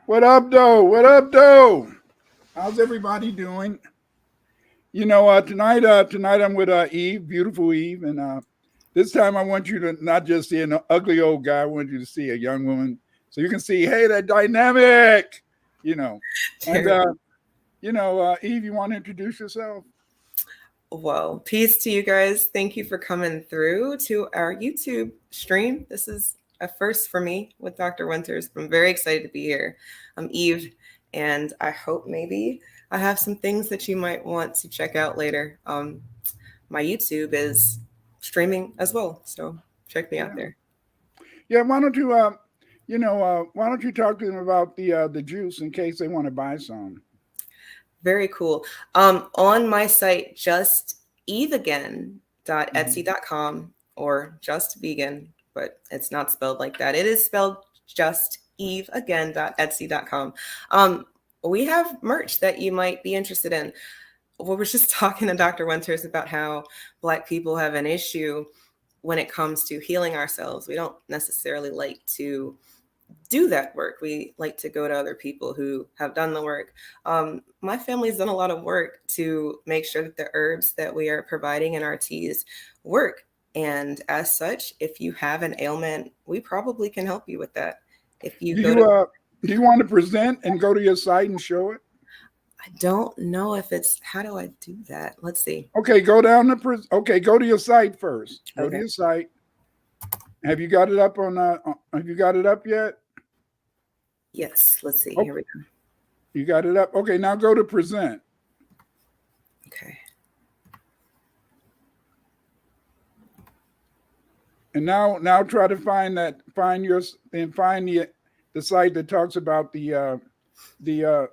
What up, though? What up, though? How's everybody doing? Tonight I'm with Eve, beautiful Eve, and this time I want you to not just see an ugly old guy. I want you to see a young woman, so you can see, hey, that dynamic. You know, and Terrible. Eve, you want to introduce yourself? Well, peace to you guys. Thank you for coming through to our YouTube stream. This is a first for me with Dr. Winters. I'm very excited to be here. I'm Eve, and I hope maybe I have some things that you might want to check out later. My YouTube is streaming as well, so check me out Yeah, there. yeah. Why don't you talk to them about the juice in case they want to buy some? Very cool. On my site, just Mhm. eveagain.etsy.com or just vegan, but it's not spelled like that. It is spelled just eveagain.etsy.com. Um, we have merch that you might be interested in. We were just talking to Dr. Winters about how Black people have an issue when it comes to healing ourselves. We don't necessarily like to do that work. We like to go to other people who have done the work. My family's done a lot of work to make sure that the herbs that we are providing in our teas work. And as such, if you have an ailment, we probably can help you with that. If you Do go you to, uh do you want to present and go to your site and show it? I don't know if it's, how do I do that? Let's see. Okay, go down the. Okay, go to your site first. Go to Okay. your site. Have you got it up on? Have you got it up yet? Yes. Let's see. Oh, Here we go. you got it up. Okay, now go to present, Okay. and now try to find that. Find your and find the site that talks about the the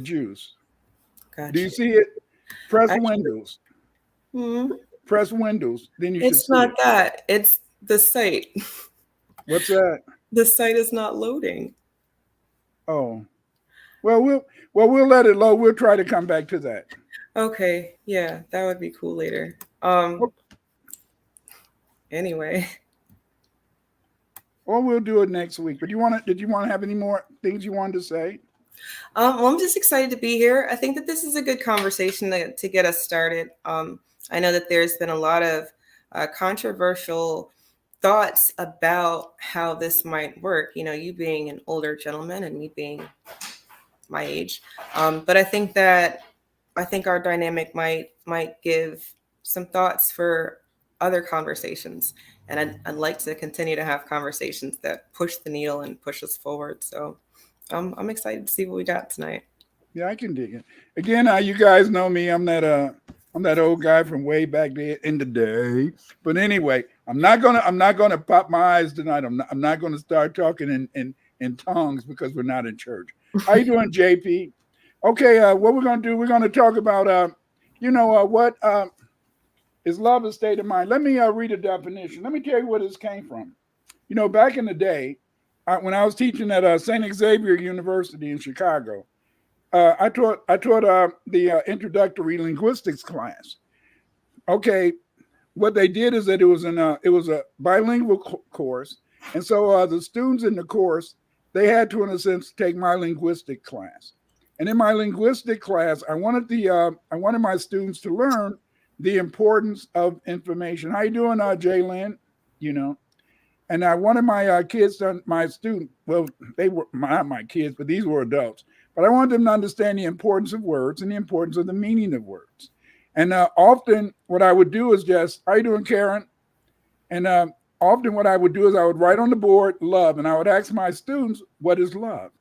Jews. Do you Gotcha. see it? Press Actually, Windows. hmm, Press Windows. Then you should it's see not it. that. It's the site. What's that? The site is not loading. Oh, well we'll let it load. We'll try to come back to that. Okay, yeah, that would be cool later. Or Anyway, or we'll do it next week. But you want to? Did you want to have any more things you wanted to say? well, I'm just excited to be here. I think that this is a good conversation to get us started. I know that there's been a lot of controversial thoughts about how this might work. You know, you being an older gentleman and me being my age, but I think our dynamic might give some thoughts for other conversations, and I'd like to continue to have conversations that push the needle and push us forward. So I'm excited to see what we got tonight. Yeah, I can dig it. Again, you guys know me. I'm that old guy from way back there in the day. But anyway, I'm not gonna pop my eyes tonight. I'm not gonna start talking in tongues because we're not in church. How you doing, JP? Okay, what we're gonna do? We're gonna talk about what is love a state of mind. Let me read a definition. Let me tell you where this came from. Back in the day, when I was teaching at St. Xavier University in Chicago, I taught the introductory linguistics class. Okay, what they did is that it was a bilingual course, and so the students in the course they had to, in a sense, take my linguistic class. And in my linguistic class, I wanted my students to learn the importance of information. How you doing, Jalen? You know, and I wanted my kids, my student, well, they were not my kids, but these were adults. But I wanted them to understand the importance of words and the importance of the meaning of words. And often, what I would do is just, "How you doing, Karen?" And often, what I would do is I would write on the board "love," and I would ask my students, "What is love?"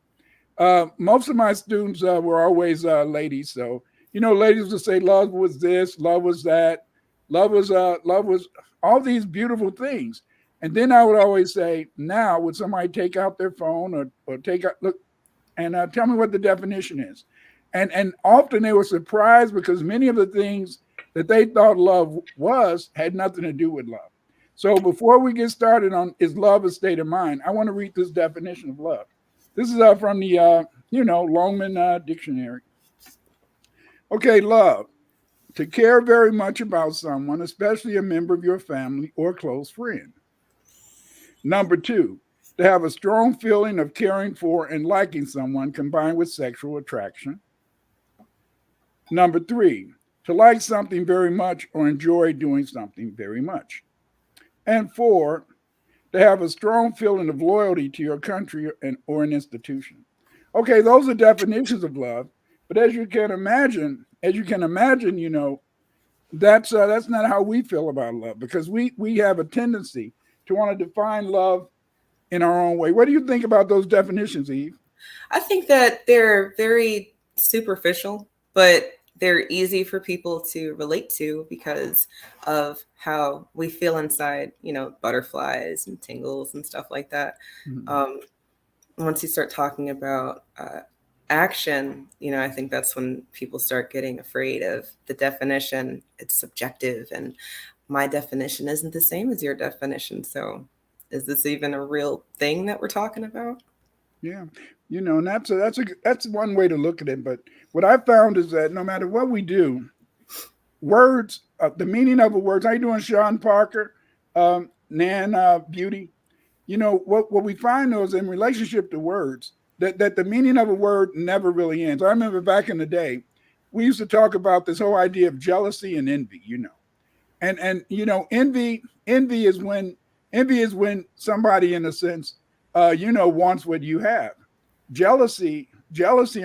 Most of my students were always ladies, so ladies would say, "Love was this, love was that, love was all these beautiful things." And then I would always say, "Now, would somebody take out their phone or take out look and tell me what the definition is?" And often they were surprised because many of the things that they thought love was had nothing to do with love. So before we get started on is love a state of mind, I want to read this definition of love. This is from the Longman Dictionary. Okay, love: to care very much about someone, especially a member of your family or close friend. Number two, to have a strong feeling of caring for and liking someone combined with sexual attraction. Number three, to like something very much or enjoy doing something very much. And four, to have a strong feeling of loyalty to your country or an institution. Okay, those are definitions of love, but as you can imagine, that's not how we feel about love because we have a tendency to want to define love in our own way. What do you think about those definitions, Eve? I think that they're very superficial, but they're easy for people to relate to because of how we feel inside, butterflies and tingles and stuff like that. Mhm. Um, Once you start talking about action, I think that's when people start getting afraid of the definition. It's subjective, and my definition isn't the same as your definition. So, is this even a real thing that we're talking about? Yeah, and that's one way to look at it. But what I found is that no matter what we do, words, the meaning of a word. How you doing, Sean Parker, Nan Beauty? What we find though is in relationship to words that the meaning of a word never really ends. I remember back in the day, we used to talk about this whole idea of jealousy and envy. And envy is when somebody in a sense wants what you have. Jealousy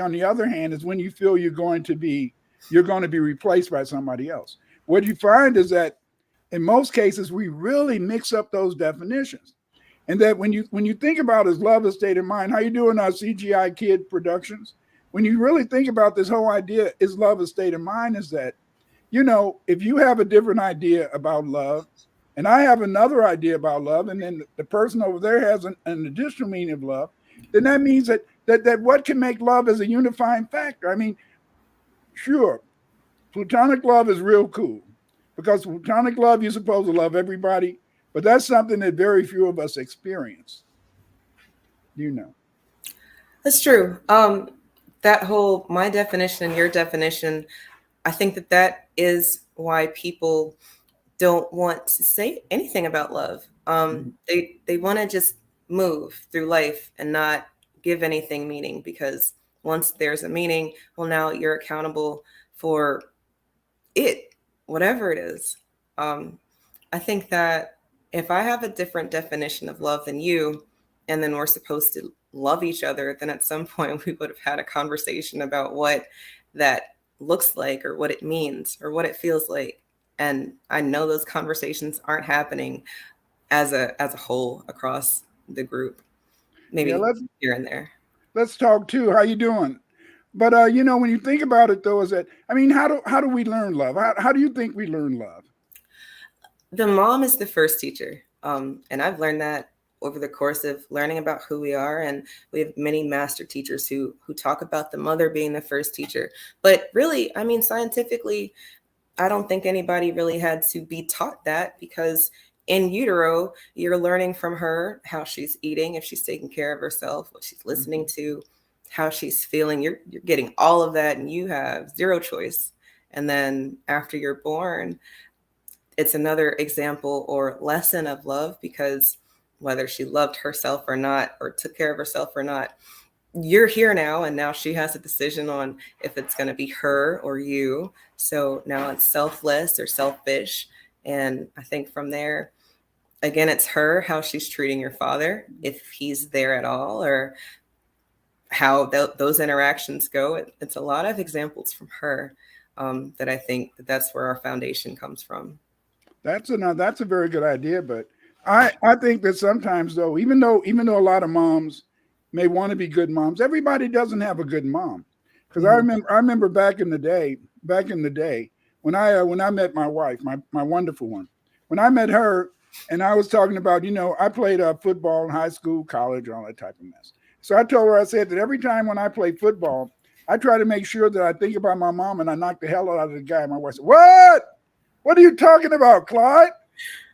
on the other hand is when you feel you're going to be replaced by somebody else. What you find is that in most cases we really mix up those definitions. And that when you think about as love, a state of mind, how you doing our CGI Kid Productions? When you really think about this whole idea, is love a state of mind? Is that if you have a different idea about love, and I have another idea about love, and then the person over there has an additional meaning of love, then that means that what can make love as a unifying factor? I mean, sure, platonic love is real cool because platonic love, you're supposed to love everybody, but that's something that very few of us experience. You know. That's true. That whole my definition and your definition, I think that is why people don't want to say anything about love. They want to just move through life and not give anything meaning because once there's a meaning, well, now you're accountable for it, whatever it is. Um, I think that if I have a different definition of love than you, and then we're supposed to love each other, then at some point we would have had a conversation about what that looks like or what it means or what it feels like. And I know those conversations aren't happening as a whole across the group. Yeah, Maybe let's here and there. let's talk too. How you doing? But when you think about it though, is that I mean, how do we learn love? How do you think we learn love? The mom is the first teacher. And I've learned that over the course of learning about who we are. And we have many master teachers who talk about the mother being the first teacher. But really, I mean, scientifically, I don't think anybody really had to be taught that because in utero, you're learning from her how she's eating, if she's taking care of herself, what she's listening to, how she's feeling. You're getting all of that and you have zero choice. And then after you're born, it's another example or lesson of love because whether she loved herself or not, or took care of herself or not, you're here now. And now she has a decision on if it's going to be her or you. So now it's selfless or selfish. And I think from there, again, it's her, how she's treating your father, if he's there at all, or how those interactions go. It's a lot of examples from her that I think that's where our foundation comes from. That's a very good idea, but I think that sometimes though, even though a lot of moms may want to be good moms, everybody doesn't have a good mom. Because Mhm. I remember back in the day when I met my wife, my wonderful one, when I met her, and I was talking about I played football in high school, college, all that type of mess. So I told her I said that every time when I play football, I try to make sure that I think about my mom and I knock the hell out of the guy. My wife said, "What? What are you talking about, Clyde?"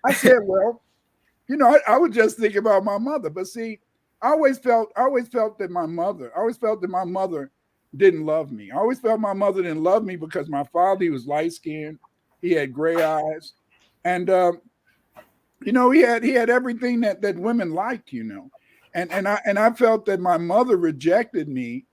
I said, "Well, I would just think about my mother." But see, I always felt that my mother didn't love me. I always felt my mother didn't love me because my father, he was light skinned, he had gray eyes, and he had everything that women liked. And I felt that my mother rejected me.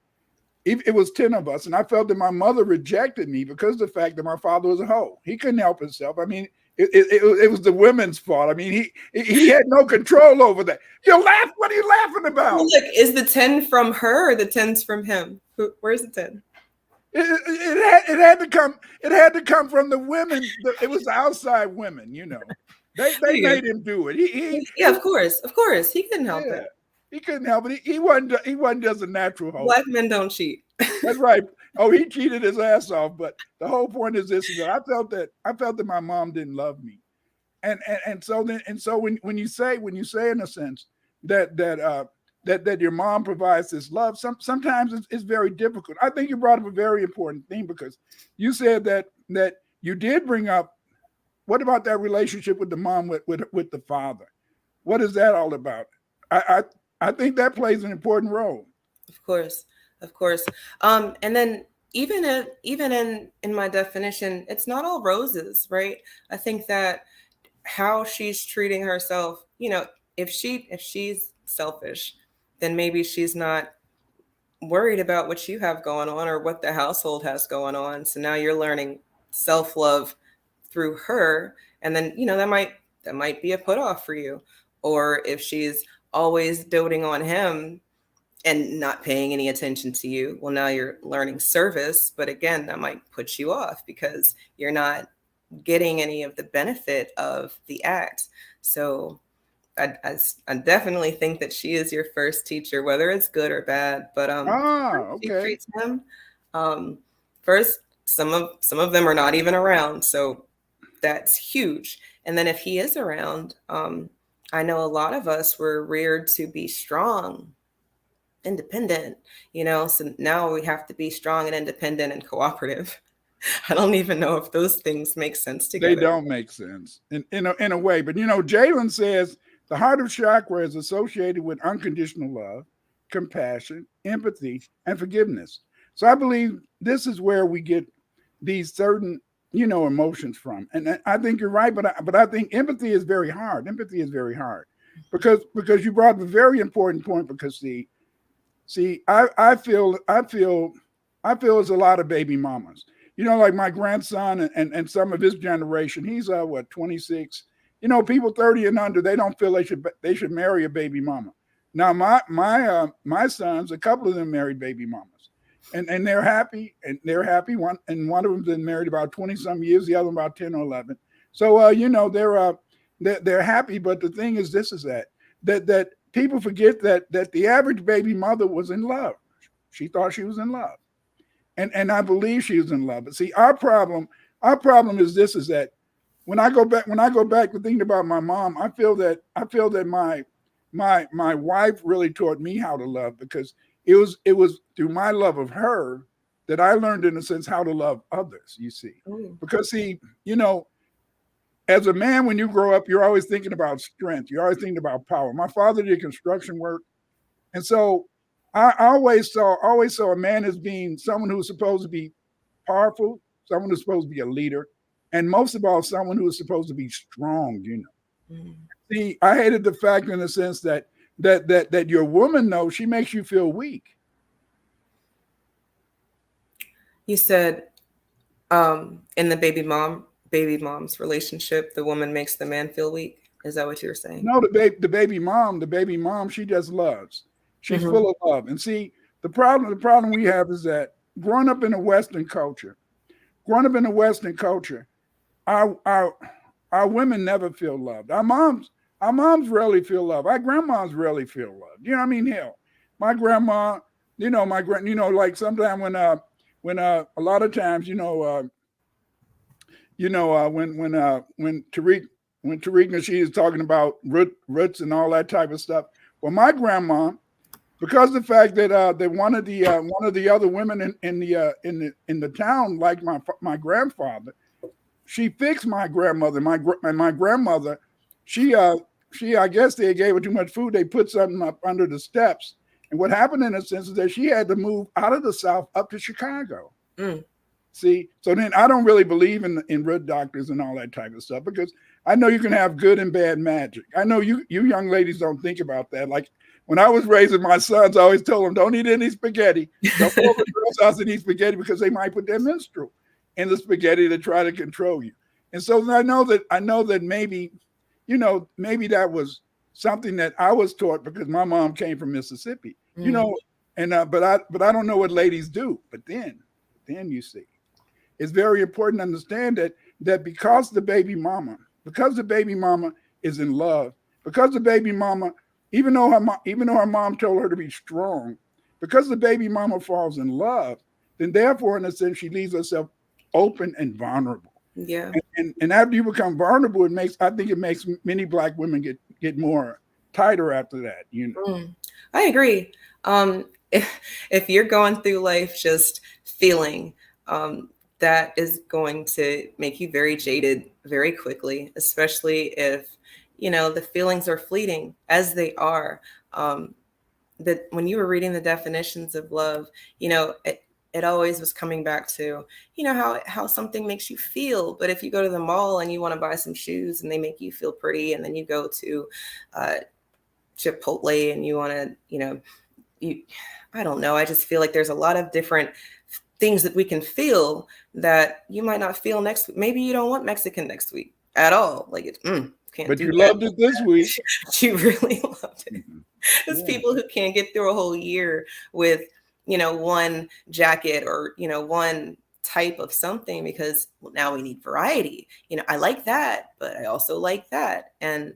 It was 10 of us, and I felt that my mother rejected me because of the fact that my father was a hoe. He couldn't help himself. I mean, it was the women's fault. I mean, he had no control over that. You laugh. What are you laughing Well, about? look, is the 10 from her or the 10's from him? Where's the 10? It had to come. It had to come from the women. It was the outside women. They Yeah, made him do it. yeah, of course. Of course. He couldn't help Yeah, it. he couldn't help it. He wasn't just a natural hoe. Black men don't cheat. That's right. Oh, he cheated his ass off. But the whole point is this: is that I felt that my mom didn't love me, and so when you say in a sense that your mom provides this love, sometimes it's very difficult. I think you brought up a very important thing because you said that you did bring up. What about that relationship with the mom with the father? What is that all about? I think that plays an important role. Of course. Of course. And then even in my definition, it's not all roses, right? I think that how she's treating herself, if she's selfish, then maybe she's not worried about what you have going on or what the household has going on. So now you're learning self-love through her, and then that might be a put off for you. Or if she's always doting on him and not paying any attention to you, well, now you're learning service, but again, that might put you off because you're not getting any of the benefit of the act. So I definitely think that she is your first teacher, whether it's good or bad. But she Okay. treats him. First, some of them are not even around, so that's huge. And then if he is around, I know a lot of us were reared to be strong, independent. So now we have to be strong and independent and cooperative. I don't even know if those things make sense They together. don't make sense in a way. But Jalen says the heart of chakra is associated with unconditional love, compassion, empathy, and forgiveness. So I believe this is where we get these certain emotions from. And I think you're right, but I think empathy is very hard. Empathy is very hard because you brought up a very important point. Because I feel there's a lot of baby mamas. Like my grandson and some of his generation. He's 26. People 30 and under, they don't feel they should marry a baby mama. Now my sons, a couple of them married baby mamas, and they're happy, One of them's been married about 20 some years, the other one about 10 or 11. So they're happy. But the thing is, this is that people forget that the average baby mother was in love. She thought she was in love. And I believe she was in love. But see, our problem is this: is that when I go back to thinking about my mom, I feel that my wife really taught me how to love, because it was through my love of her that I learned, in a sense, how to love others. You see, Ooh. because as a man, when you grow up, you're always thinking about strength. You're always thinking about power. My father did construction work, and so I always saw a man as being someone who's supposed to be powerful, someone who's supposed to be a leader, and most of all, someone who is supposed to be strong. Mm. See, I hated the fact, in the sense that your woman knows she makes you feel weak. You said in the baby mom's relationship, the woman makes the man feel weak. Is that what you were saying? No, the baby mom, she just loves. She's Hmm. full of love. And see, the problem we have is that growing up in a Western culture, our women never feel loved. Our moms rarely feel loved. Our grandmas rarely feel loved. You know what I mean? Hell, my grandma, like sometimes when a lot of times, when Tariq, she is talking about roots and all that type of stuff. Well, my grandma, because of the fact that one of the other women in the town, like my grandfather, she fixed my grandmother. My grandmother, she I guess they gave her too much food. They put something up under the steps, and what happened, in a sense, is that she had to move out of the South up to Chicago. Mm. See, so then I don't really believe in root doctors and all that type of stuff, because I know you can have good and bad magic. I know you young ladies don't think about that. Like when I was raising my sons, I always told them, don't eat any spaghetti. Don't go over to the girls' house and eat spaghetti because they might put their menstrual in the spaghetti to try to control you. And so I know that maybe, maybe that was something that I was taught because my mom came from Mississippi, and but I don't know what ladies do. But then you see, it's very important to understand that because the baby mama is in love, because the baby mama, even though her mom told her to be strong, because the baby mama falls in love, then therefore in a sense she leaves herself open and vulnerable. Yeah. And after you become vulnerable, I think it makes many Black women get more tighter after that. I agree. If you're going through life just feeling, that is going to make you very jaded very quickly, especially if the feelings are fleeting, as they are. That when you were reading the definitions of love, it always was coming back to, how something makes you feel. But if you go to the mall and you want to buy some shoes and they make you feel pretty, and then you go to Chipotle and you want to, I don't know. I just feel like there's a lot of different things that we can feel that you might not feel next week. Maybe you don't want Mexican next week at all. Like can't. But do you that. loved it this week. You really loved it. Mm-hmm. There's people who can't get through a whole year with, one jacket or, one type of something because now we need variety. I like that, but I also like that. And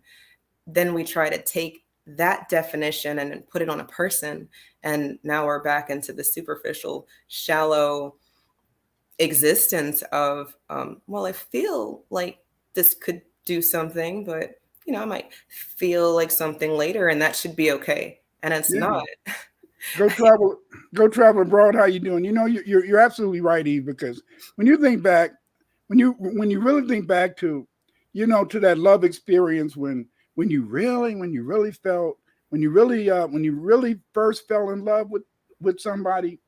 then we try to take that definition and put it on a person. And now we're back into the superficial, shallow existence of, I feel like this could do something, but I might feel like something later, and that should be okay. And it's not. Go travel abroad. How you doing? You're absolutely right, Eve. Because when you think back, when you really think back to, to that love experience when you really first fell in love with somebody,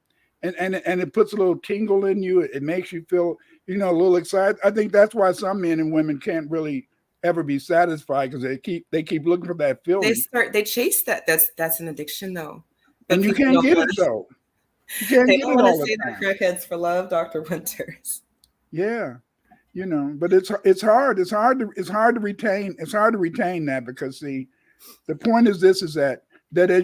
and it puts a little tingle in you. It makes you feel a little excited. I think that's why some men and women can't really ever be satisfied because they keep looking for that feeling. They chase that. That's an addiction though. But and you can't get it though. You can't they get don't it want all to say the time. The crackheads for love, Dr. Winters. Yeah, but it's hard. It's hard to retain. It's hard to retain that because see, the point is that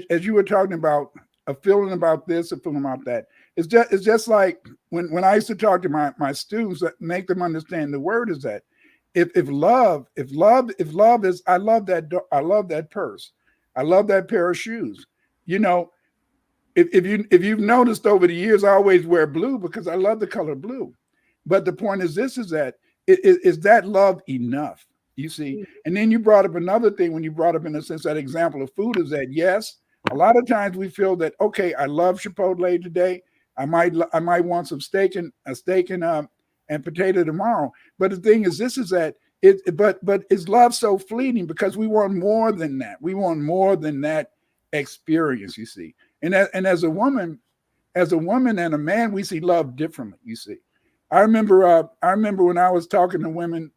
as you were talking about a feeling about this, a feeling about that. It's just like when I used to talk to my students, that make them understand the word is that if love is I love that purse, I love that pair of shoes. If you've noticed over the years, I always wear blue because I love the color blue. But the point is that is that love enough? You see, and then you brought up another thing when you brought up in a sense that example of food is that yes, a lot of times we feel that okay, I love Chipotle today. I might want some steak and potato tomorrow. But the thing is, but is love so fleeting because we want more than that. We want more than that experience. You see, and as a woman and a man, we see love differently. You see, I remember when I was talking to women,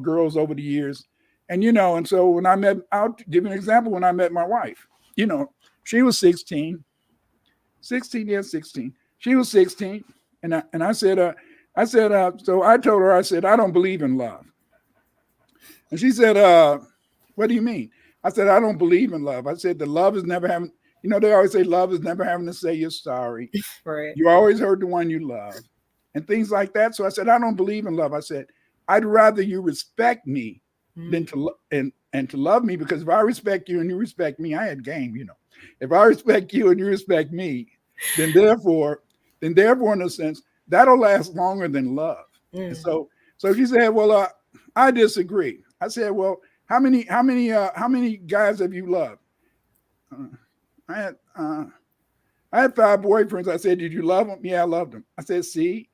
girls over the years, and so when I'll give you an example. When I met my wife, she was 16. She was 16, and I said, so I told her, I said, I don't believe in love. And she said, what do you mean? I said, I don't believe in love. I said, the love is never having, they always say love is never having to say you're sorry. Right. You always hurt the one you love and things like that. So I said, I don't believe in love. I said, I'd rather you respect me than to love me, because if I respect you and you respect me, I had game, If I respect you and you respect me, then therefore, in a sense, that'll last longer than love. And so she said, well, I disagree. I said, well, how many guys have you loved? I had 5 boyfriends. I said, did you love them? Yeah, I loved them. I said, see,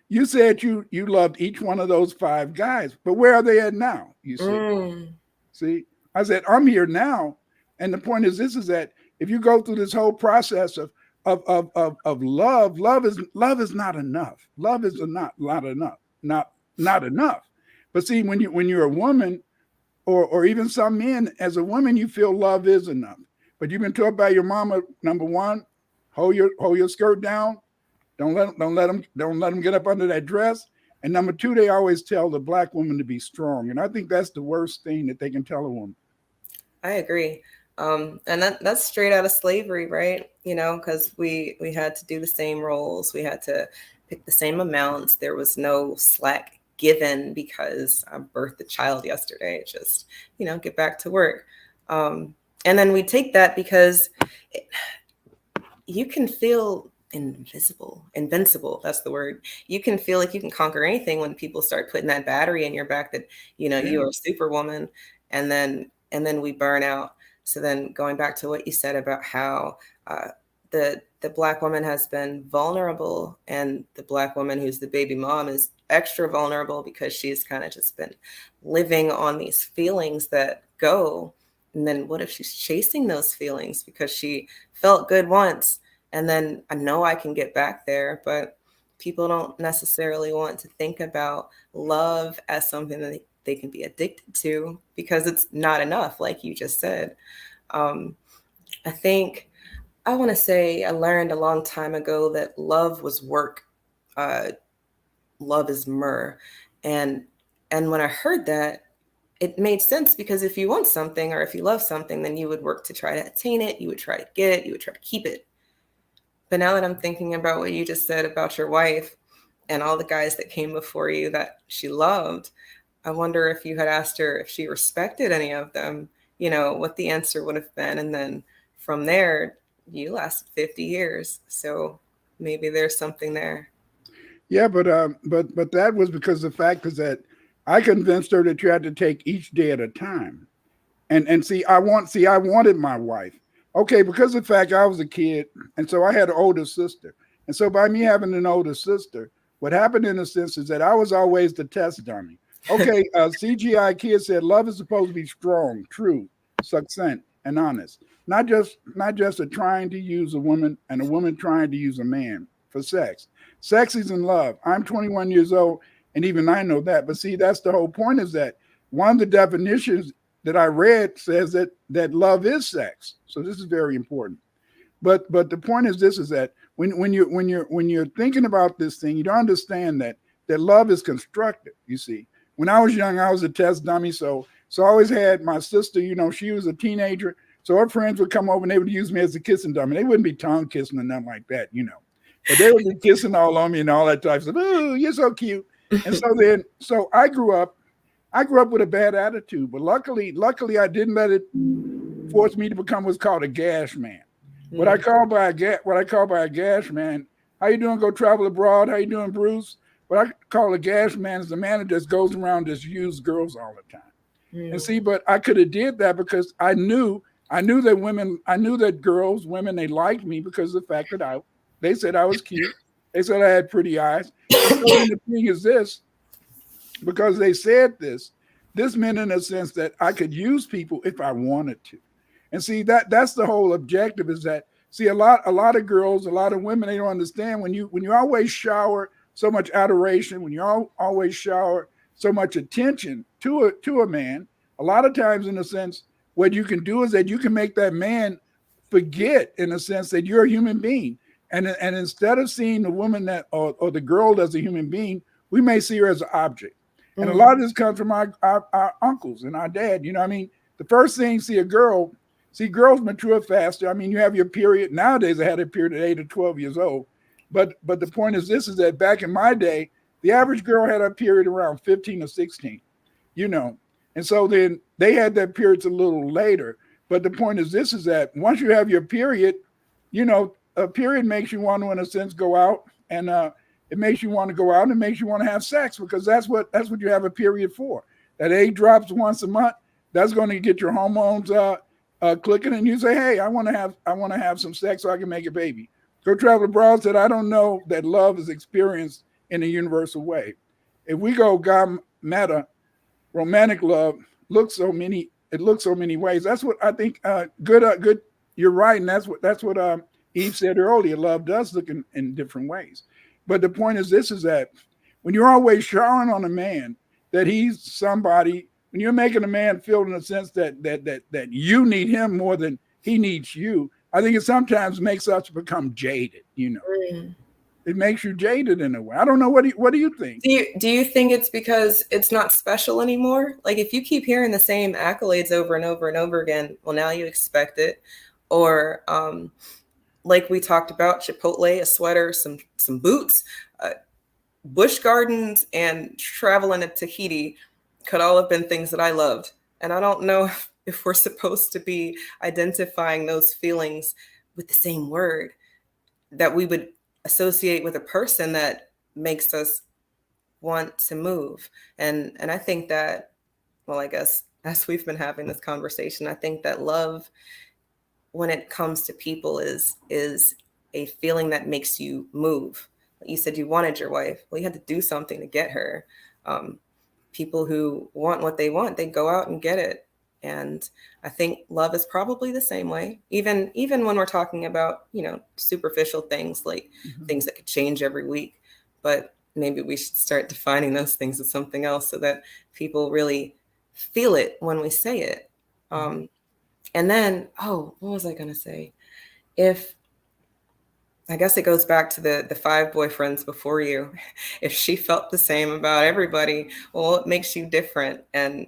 you said you loved each one of those 5 guys, but where are they at now? You see, see, I said, I'm here now. And the point is is that if you go through this whole process of love is not enough. Love is not enough. Not enough. But see, when you're a woman, or even some men, as a woman, you feel love is enough. But you've been taught by your mama, number one, hold your skirt down. Don't let them get up under that dress. And number two, they always tell the black woman to be strong. And I think that's the worst thing that they can tell a woman. I agree. And that's straight out of slavery, right? You know, because we had to do the same roles, we had to pick the same amounts. There was no slack given because I birthed a child yesterday. It's just, you know, get back to work. And then we take that because you can feel invincible. That's the word. You can feel like you can conquer anything when people start putting that battery in your back that, you know, you're a superwoman, and then we burn out. So then going back to what you said about how the black woman has been vulnerable, and the black woman who's the baby mom is extra vulnerable because she's kind of just been living on these feelings that go. And then what if she's chasing those feelings because she felt good once? And then I know I can get back there, but people don't necessarily want to think about love as something that they can be addicted to because it's not enough, like you just said. I think I want to say I learned a long time ago that love was work. Love is myrrh. And when I heard that, it made sense, because if you want something or if you love something, then you would work to try to attain it. You would try to get it. You would try to keep it. But now that I'm thinking about what you just said about your wife and all the guys that came before you that she loved, I wonder if you had asked her if she respected any of them, you know, what the answer would have been. And then from there, you lasted 50 years. So maybe there's something there. Yeah, but that was because the fact is that I convinced her that you had to take each day at a time. And see, I wanted my wife. Okay, because of the fact I was a kid, and so I had an older sister. And so by me having an older sister, what happened in a sense is that I was always the test dummy. Okay, CGI Kid said love is supposed to be strong, true, succinct, and honest. Not just a trying to use a woman and a woman trying to use a man for sex. Sex is in love. I'm 21 years old, and even I know that. But see, that's the whole point, is that one of the definitions that I read says that love is sex. So this is very important. But the point is this, is that when you're thinking about this thing, you don't understand that love is constructive. You see, when I was young, I was a test dummy. So I always had my sister, you know, she was a teenager. So her friends would come over and they would use me as a kissing dummy. They wouldn't be tongue kissing or nothing like that, you know. But they would be kissing all on me and all that type of stuff. Oh, you're so cute. And so I grew up with a bad attitude, but luckily I didn't let it force me to become what's called a gash man. Mm. What I call by a gash man, how you doing? Go travel abroad. How you doing, Bruce? What I call a gash man is the man that just goes around just use girls all the time. Mm. And see, but I could have did that because I knew that women, they liked me because of the fact that they said I was cute. They said I had pretty eyes. And the thing is this, because they said this meant in a sense that I could use people if I wanted to. And see, that's the whole objective, is that, see, a lot of girls, a lot of women, they don't understand when you always shower so much adoration, when you always shower so much attention to a man, a lot of times, in a sense, what you can do is that you can make that man forget, in a sense, that you're a human being. And instead of seeing the woman that or the girl as a human being, we may see her as an object. Mm-hmm. And a lot of this comes from our uncles and our dad. You know what I mean? The first thing, girls mature faster. I mean, you have your period. Nowadays, I had a period at 8 or 12 years old. But the point is this, is that back in my day, the average girl had a period around 15 or 16, you know. And so then they had their periods a little later. But the point is this, is that once you have your period, you know, a period makes you want to, in a sense, go out, and it makes you want to go out, and it makes you want to have sex, because that's what you have a period for. That egg drops once a month. That's going to get your hormones clicking, and you say, hey, I want to have some sex so I can make a baby. Go travel abroad said, I don't know that love is experienced in a universal way. If we go God matter, romantic love looks so many ways. That's what I think. Good. You're right, and that's what Eve said earlier. Love does look in different ways. But the point is this, is that when you're always showering on a man that he's somebody, when you're making a man feel in a sense that you need him more than he needs you, I think it sometimes makes us become jaded. Mm. It makes you jaded in a way. I don't know. What do you think? Do you think it's because it's not special anymore? Like if you keep hearing the same accolades over and over and over again, well, now you expect it. Or like we talked about, Chipotle, a sweater, some boots, Busch Gardens, and traveling to Tahiti could all have been things that I loved. And I don't know if we're supposed to be identifying those feelings with the same word that we would associate with a person that makes us want to move. And I think that, well, I guess as we've been having this conversation, I think that love, when it comes to people, is a feeling that makes you move. You said you wanted your wife. Well, you had to do something to get her. People who want what they want, they go out and get it. And I think love is probably the same way, even when we're talking about, superficial things, like things that could change every week. But maybe we should start defining those things as something else so that people really feel it when we say it. And then, what was I going to say? I guess it goes back to the 5 boyfriends before you. If she felt the same about everybody, well, it makes you different. And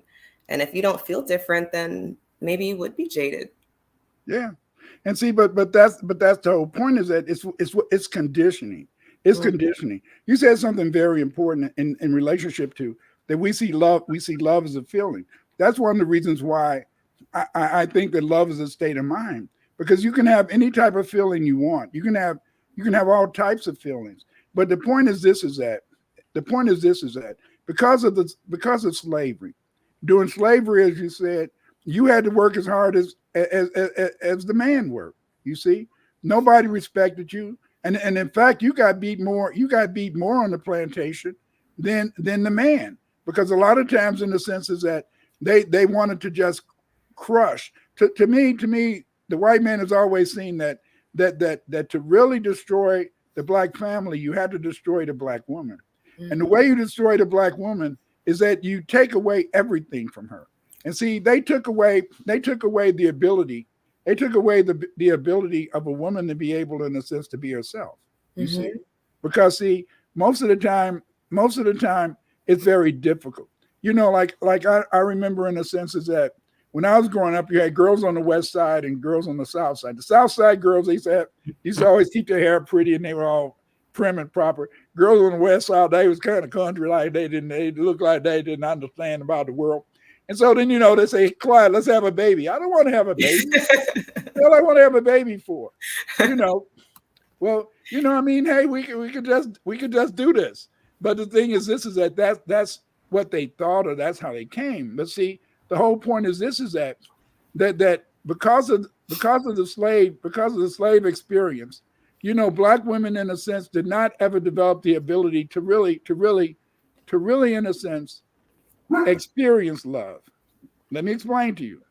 if you don't feel different, then maybe you would be jaded. Yeah. And see, but that's the whole point, is that it's conditioning. It's conditioning. You said something very important in relationship to that. We see love as a feeling. That's one of the reasons why I think that love is a state of mind, because you can have any type of feeling you want. You can have all types of feelings. But the point is this, is that because of slavery, during slavery, as you said, you had to work as hard as the man worked. You see, nobody respected you. And in fact, you got beat more on the plantation than the man, because a lot of times, in the sense, is that they wanted to just crush. To me, the white man has always seen that to really destroy the black family, you had to destroy the black woman. And the way you destroy the black woman is that you take away everything from her. And see, they took away the ability. They took away the ability of a woman to be able, in a sense, to be herself. You see, because see, most of the time, it's very difficult. Like I remember, in a sense, is that when I was growing up, you had girls on the west side and girls on the south side. The south side girls, they used to always keep their hair pretty, and they were all prim and proper. Girls on the west side, they was kind of country, like they looked like they didn't understand about the world. And so then, they say, Clyde, let's have a baby. I don't want to have a baby. What I want to have a baby for? Well, I mean, hey, we could just do this. But the thing is, this is that's what they thought, or that's how they came. But see, the whole point is this, is that because of the slave experience, black women, in a sense, did not ever develop the ability to really, in a sense, experience love. Let me explain to you.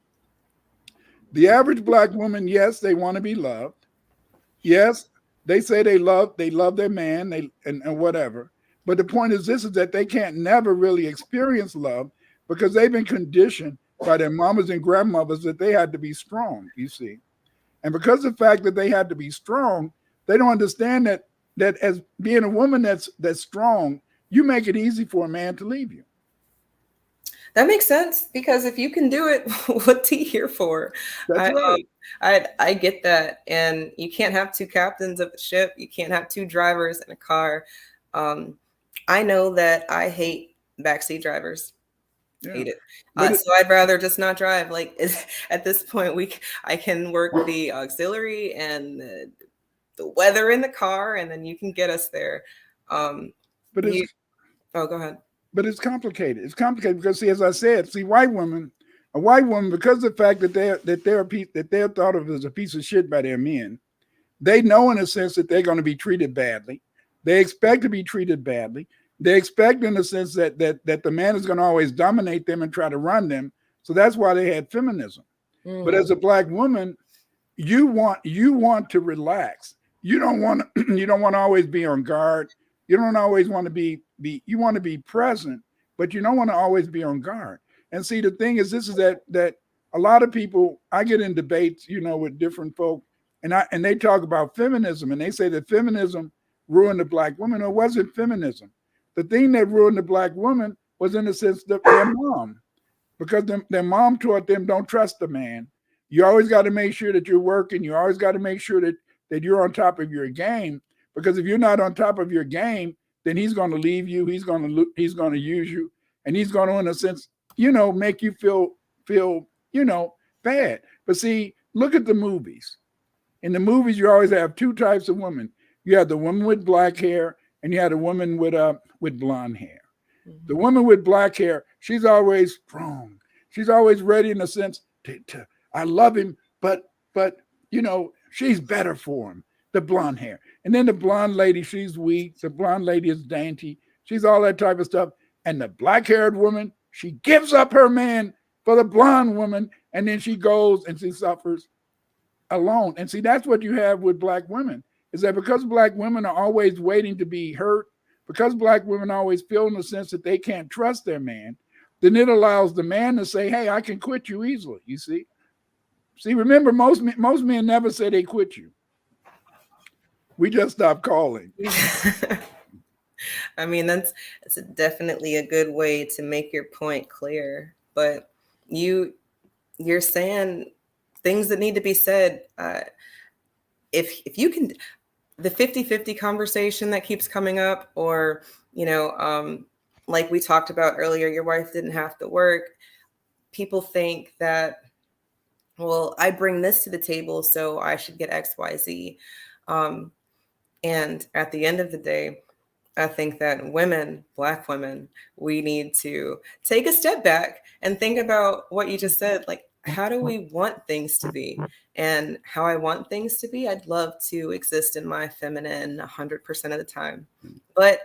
The average black woman, yes, they want to be loved. Yes, they say they love their man, and whatever. But the point is this, is that they can't never really experience love, because they've been conditioned by their mamas and grandmothers that they had to be strong, you see. And because of the fact that they had to be strong, they don't understand that as being a woman that's strong, you make it easy for a man to leave you. That makes sense, because if you can do it, what's he here for? That's right. I get that. And you can't have 2 captains of the ship. You can't have 2 drivers in a car. I know that I hate backseat drivers. Yeah. Hate it. So I'd rather just not drive. Like at this point, I can work the auxiliary and the weather in the car, and then you can get us there. Go ahead. But it's complicated. It's complicated because, see, as I said, a white woman, because of the fact that they're thought of as a piece of shit by their men, they know, in a sense, that they're going to be treated badly. They expect to be treated badly. They expect, in a sense, that the man is going to always dominate them and try to run them. So that's why they had feminism. But as a black woman, you want to relax. You don't want to always be on guard. You don't always want to be you want to be present, but you don't want to always be on guard. And see, the thing is, this is that a lot of people, I get in debates, with different folk, and they talk about feminism, and they say that feminism ruined the black woman. Or was it feminism? The thing that ruined the black woman was, in a sense, their mom, because their mom taught them, don't trust the man. You always got to make sure that you're working. You always got to make sure that you're on top of your game, because if you're not on top of your game, then he's going to leave you. He's going to use you, and he's going to, in a sense, make you feel bad. But see, look at the movies. In the movies, you always have two types of women. You have the woman with black hair, and you have the woman with blonde hair. Mm-hmm. The woman with black hair, she's always strong. She's always ready, in a sense, to I love him, but she's better for him. The blonde hair. And then the blonde lady, she's weak. The blonde lady is dainty. She's all that type of stuff. And the black-haired woman, she gives up her man for the blonde woman, and then she goes and she suffers alone. And see, that's what you have with black women, is that because black women are always waiting to be hurt, because black women always feel, in the sense, that they can't trust their man, then it allows the man to say, hey, I can quit you easily, you see? See, remember, most men never say they quit you. We just stopped calling. I mean, that's definitely a good way to make your point clear. But you're saying things that need to be said. If you can, the 50-50 conversation that keeps coming up, or, like we talked about earlier, your wife didn't have to work. People think that, well, I bring this to the table, so I should get X, Y, Z. And at the end of the day, I think that women, black women, we need to take a step back and think about what you just said. Like, how do we want things to be? And how I want things to be, I'd love to exist in my feminine 100% of the time, but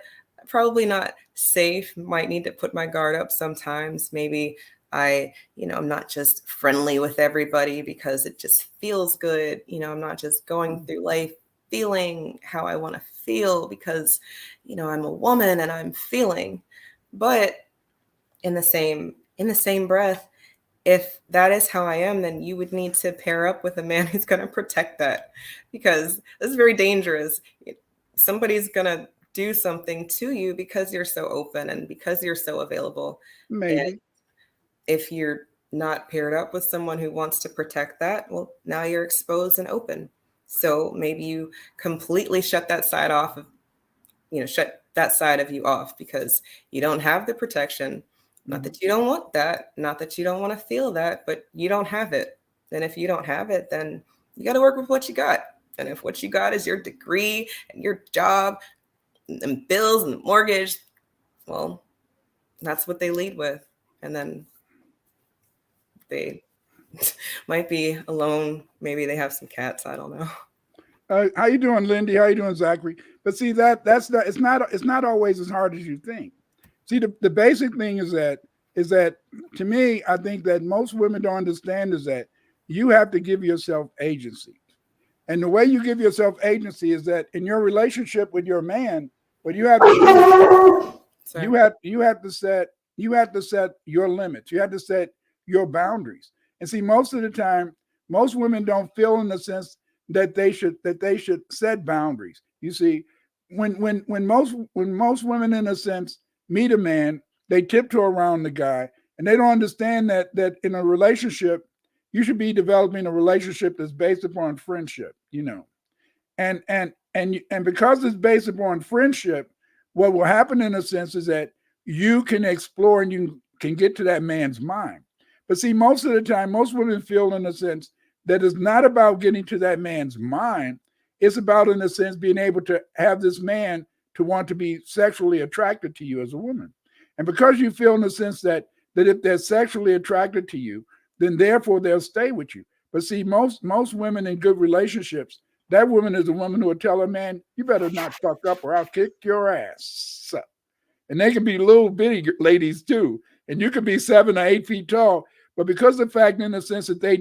probably not safe. Might need to put my guard up sometimes. Maybe I'm not just friendly with everybody because it just feels good. I'm not just going through life feeling how I want to feel because, I'm a woman and I'm feeling. But in the same breath, if that is how I am, then you would need to pair up with a man who's going to protect that, because this is very dangerous. Somebody's going to do something to you because you're so open and because you're so available. Maybe. And if you're not paired up with someone who wants to protect that, well, now you're exposed and open. So maybe you completely shut that side off of, shut that side of you off because you don't have the protection. Not that you don't want that, not that you don't want to feel that, but you don't have it. And if you don't have it, then you got to work with what you got. And if what you got is your degree and your job and bills and mortgage, well, that's what they lead with. And then they might be alone. Maybe they have some cats. I don't know. How you doing, Lindy? How you doing, Zachary? But see, it's not always as hard as you think. See, the basic thing is that to me, I think that most women don't understand is that you have to give yourself agency. And the way you give yourself agency is that in your relationship with your man, what you have to do, you have to set your limits. You have to set your boundaries. And see, most of the time, most women don't feel in the sense that they should set boundaries. You see, when most women, in a sense, meet a man, they tiptoe around the guy, and they don't understand that in a relationship, you should be developing a relationship that's based upon friendship, and because it's based upon friendship, what will happen, in a sense, is that you can explore and you can get to that man's mind. But see, most of the time, most women feel, in a sense, that it's not about getting to that man's mind. It's about, in a sense, being able to have this man to want to be sexually attracted to you as a woman. And because you feel, in a sense, that if they're sexually attracted to you, then therefore they'll stay with you. But see, most women in good relationships, that woman is a woman who will tell her man, you better not fuck up or I'll kick your ass. And they can be little bitty ladies too. And you can be 7 or 8 feet tall. But because of the fact, in the sense that they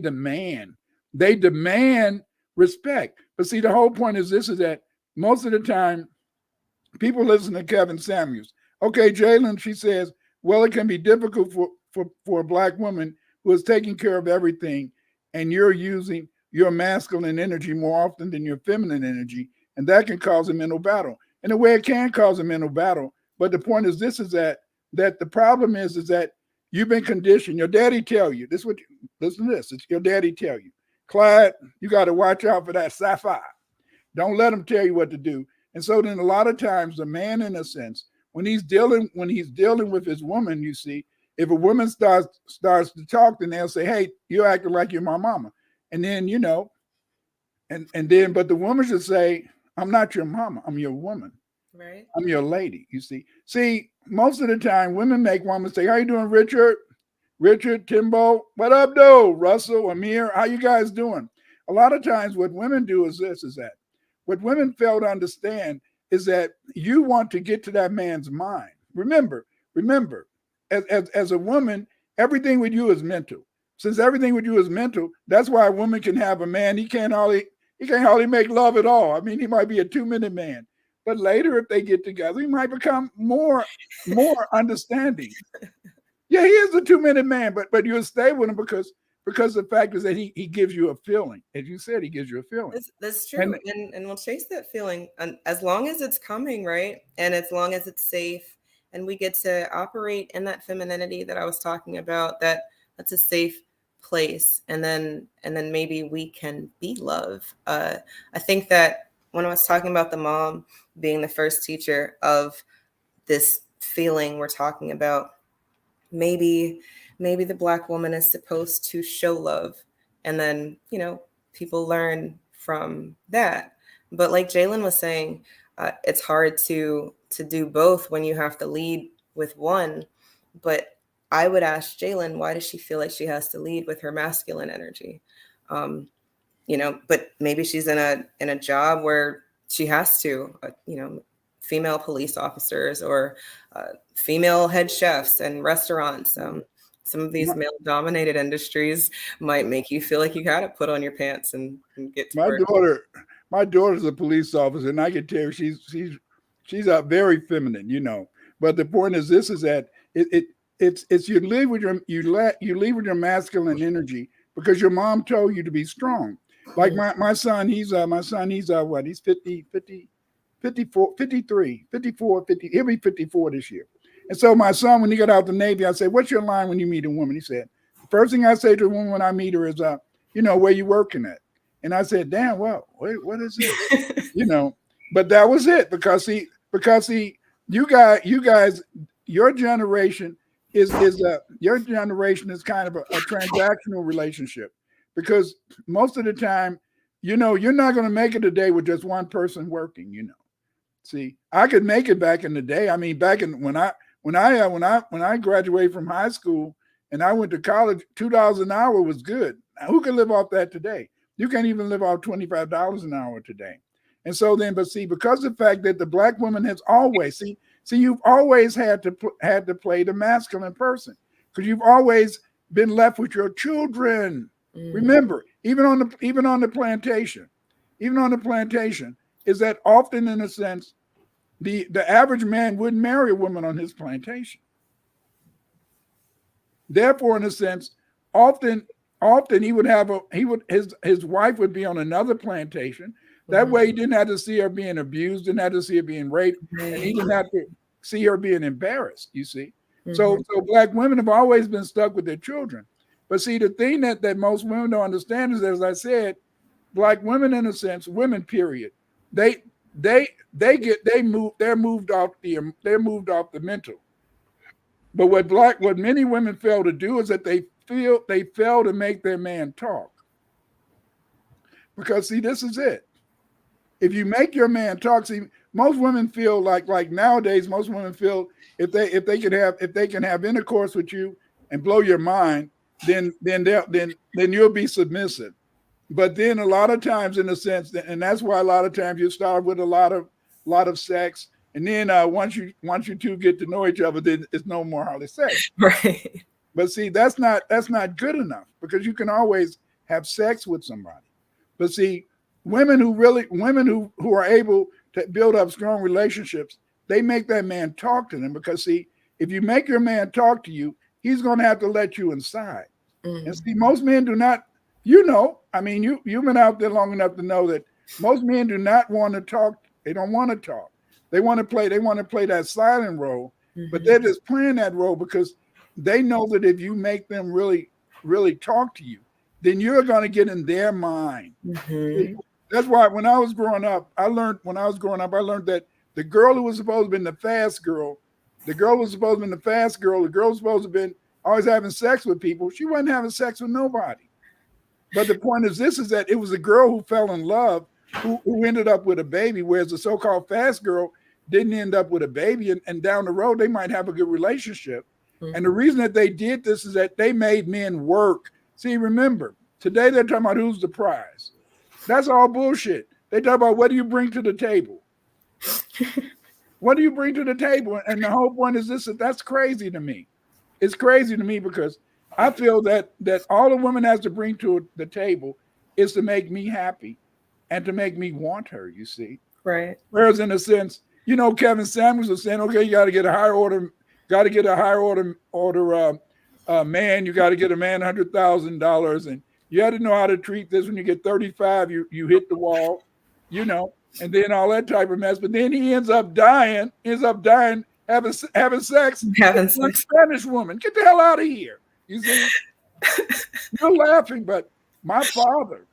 demand respect. But see, the whole point is this, is that most of the time, people listen to Kevin Samuels. Okay, Jalen, she says, well, it can be difficult for a black woman who is taking care of everything, and you're using your masculine energy more often than your feminine energy, and that can cause a mental battle. In a way, it can cause a mental battle. But the point is, this is that the problem is that you've been conditioned. Your daddy tell you this. What listen to this? It's your daddy tell you, Clyde, you got to watch out for that sci-fi. Don't let him tell you what to do. And so then a lot of times the man, in a sense, when he's dealing with his woman, you see, if a woman starts to talk, then they'll say, "Hey, you're acting like you're my mama," and then and then but the woman should say, "I'm not your mama. I'm your woman. Right. I'm your lady." You see, most of the time, women make one mistake. How you doing, Richard? Richard, Timbo, what up, though? Russell, Amir, how you guys doing? A lot of times, what women do is that what women fail to understand is that you want to get to that man's mind. Remember, as a woman, everything with you is mental. Since everything with you is mental, that's why a woman can have a man. He can't hardly make love at all. I mean, he might be a 2-minute man, but later if they get together, he might become more understanding. Yeah, he is a 2-minute man, but you'll stay with him because the fact is that he gives you a feeling. As you said, he gives you a feeling. That's And true. And we'll chase that feeling, and as long as it's coming, right? And as long as it's safe and we get to operate in that femininity that I was talking about, that's a safe place. And then maybe we can be love. I think that when I was talking about the mom being the first teacher of this feeling we're talking about, maybe the black woman is supposed to show love, and then people learn from that. But like Jalen was saying, it's hard to do both when you have to lead with one. But I would ask Jalen, why does she feel like she has to lead with her masculine energy? But maybe she's in a job where she has to, female police officers or female head chefs and restaurants. Some of these male dominated industries might make you feel like you got to put on your pants and get to my work. daughter's a police officer, and I can tell you she's very feminine. But the point is this: is that it's you leave with your masculine energy because your mom told you to be strong. Like my son, he's what? He's 54, 53, 54, 50. He'll be 54 this year. And so my son, when he got out the Navy, I said, "What's your line when you meet a woman?" He said, "The first thing I say to a woman when I meet her is, where you working at?" And I said, "Damn, well, wait, what is it?" But that was it because you guys, your generation your generation is kind of a transactional relationship because most of the time, you're not going to make it a day with just one person working. See, I could make it back in the day. I mean, back in when I graduated from high school and I went to college, $2 an hour was good. Now, who can live off that today? You can't even live off $25 an hour today. And so then, but see, because of the fact that the black woman has always you've always had to play the masculine person because you've always been left with your children. Mm-hmm. Remember, even on the plantation, is that often in a sense, the average man wouldn't marry a woman on his plantation. Therefore, in a sense, often his wife would be on another plantation. That way he didn't have to see her being abused, didn't have to see her being raped, and he didn't have to see her being embarrassed, you see. Mm-hmm. So black women have always been stuck with their children. But see, the thing that most women don't understand is, as I said, black women, in a sense, women, period, they're moved off the mental. But what many women fail to do is that they fail to make their man talk. Because see, this is it. If you make your man talk, see, most women feel like nowadays, most women feel if they can have intercourse with you and blow your mind, then you'll be submissive. But then a lot of times, in a sense, and that's why a lot of times you start with a lot of sex, and then once you two get to know each other, then it's no more hardly sex. Right. But see, that's not good enough because you can always have sex with somebody. But see, women who are able to build up strong relationships, they make that man talk to them because see, if you make your man talk to you, he's going to have to let you inside. And Mhm. see, most men do not, you know, I mean, you've been out there long enough to know that most men do not want to talk. They don't want to talk. They want to play that silent role, but Mhm. they're just playing that role because they know that if you make them really, really talk to you, then you're going to get in their mind. See, Mhm. that's why when I was growing up, I learned that the girl who was supposed to be the fast girl, the girl who was supposed to be the fast girl, the girl was supposed to be always having sex with people. She wasn't having sex with nobody. But the point is this is that it was a girl who fell in love who ended up with a baby, whereas the so-called fast girl didn't end up with a baby. And down the road, they might have a good relationship. And the Mhm. reason that they did this is that they made men work. See, remember, today they're talking about who's the prize. That's all bullshit. They talk about what do you bring to the table? What do you bring to the table? And the whole point is this: that's crazy to me. It's crazy to me because I feel that all a woman has to bring to the table is to make me happy and to make me want her. You see, Right. whereas in a sense, you know, Kevin Samuels was saying, okay, you got to get a higher order, got to get a higher order man. You got to get a man $100,000, and you had to know how to treat this. When you get 35, you hit the wall, you know, and then all that type of mess. But then he ends up dying having sex with Having one sex. Spanish woman. Get the hell out of here. You see, you're laughing, but my father,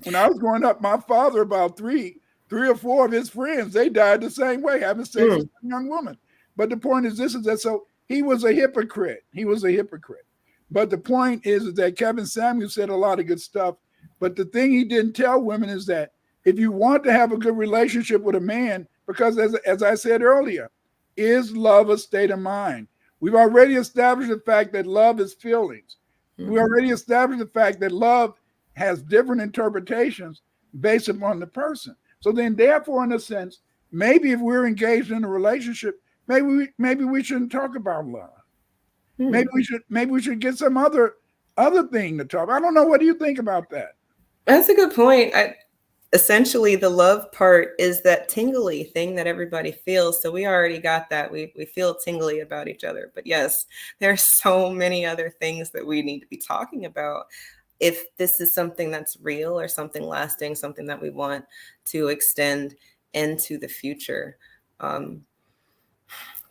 when I was growing up, my father, about three or four of his friends, they died the same way, having sex with Mm. some young woman. But the point is this is that so he was a hypocrite. He was a hypocrite. But the point is that Kevin Samuel said a lot of good stuff. But the thing he didn't tell women is that if you want to have a good relationship with a man, because as I said earlier, is love a state of mind? We've already established the fact that love is feelings. We Mhm. already established the fact that love has different interpretations based upon the person. So then, therefore, in a sense, maybe if we're engaged in a relationship, maybe we shouldn't talk about love. Hmm. Maybe we should get some other thing to talk. I don't know. What do you think about that? That's a good point. Essentially, the love part is that tingly thing that everybody feels. So we already got that. We feel tingly about each other. But yes, there are so many other things that we need to be talking about if this is something that's real or something lasting, something that we want to extend into the future. Um,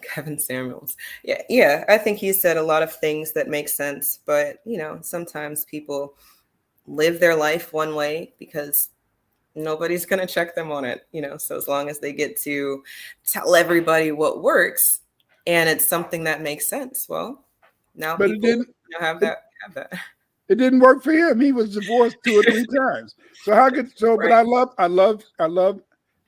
Kevin Samuels. Yeah, yeah. I think he said a lot of things that make sense, but sometimes people live their life one way because nobody's going to check them on it, so as long as they get to tell everybody what works and it's something that makes sense, well, now But it people didn't. It, have that. it didn't work for him. He was divorced two or three times. So how could so? But Right.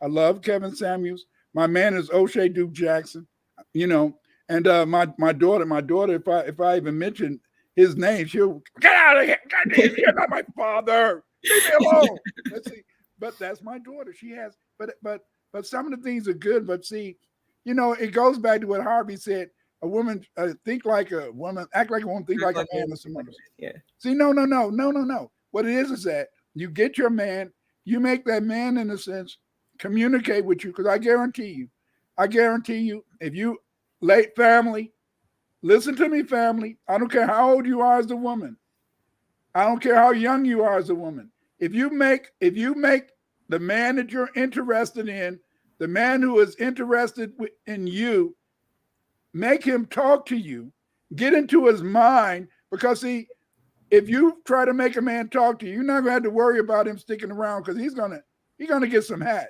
I love Kevin Samuels. My man is O'Shea Duke Jackson. You know, and my daughter, if I even mention his name, she'll get out of here. God damn, you're not my father. Leave me alone. Let's see. But that's my daughter. She has, but some of the things are good. But see, you know, it goes back to what Harvey said. A woman think like a woman, act like a woman, think Act like a like man, a- or some others. yeah. See, no. What it is that you get your man, you make that man, in a sense, communicate with you. Because I guarantee you, if you late family, listen to me, family. I don't care how old you are as a woman. I don't care how young you are as a woman. If you make the man that you're interested in, the man who is interested in you, make him talk to you, get into his mind, because see, if you try to make a man talk to you, you're not gonna have to worry about him sticking around because he's gonna get some hat.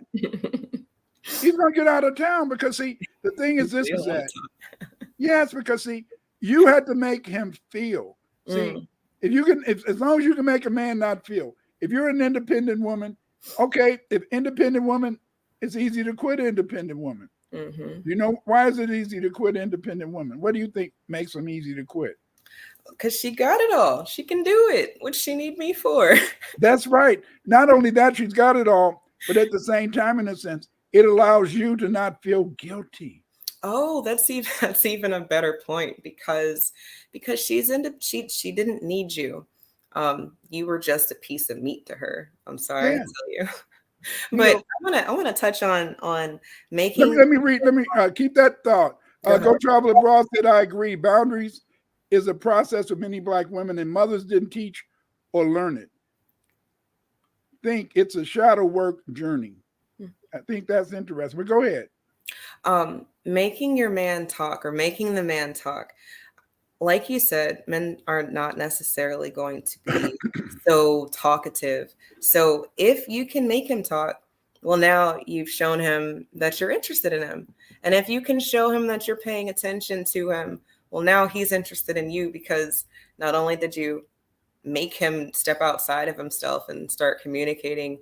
He's gonna get out of town because see, the thing is this Usually a is lot of that yes, because see, you had to make him feel. See, time. if as long as you can make a man not feel, if you're an independent woman, okay, if independent woman, it's easy to quit an independent woman. Mm-hmm. You know, why is it easy to quit an independent woman? What do you think makes them easy to quit? Because she got it all. She can do it. What she need me for? That's right. Not only that, she's got it all, but at the same time, in a sense, it allows you to not feel guilty. Oh, that's even a better point because she didn't need you. You were just a piece of meat to her. I'm sorry to Yeah. tell you. You But know, I wanna touch on making let me keep that thought. go ahead. Go Travel Abroad said, I agree. Boundaries is a process of many Black women, and mothers didn't teach or learn it. Think it's a shadow work journey. I think that's interesting. But go ahead. Making your man talk, or making the man talk. Like you said, men are not necessarily going to be so talkative. So if you can make him talk, well, now you've shown him that you're interested in him. And if you can show him that you're paying attention to him, well, now he's interested in you, because not only did you make him step outside of himself and start communicating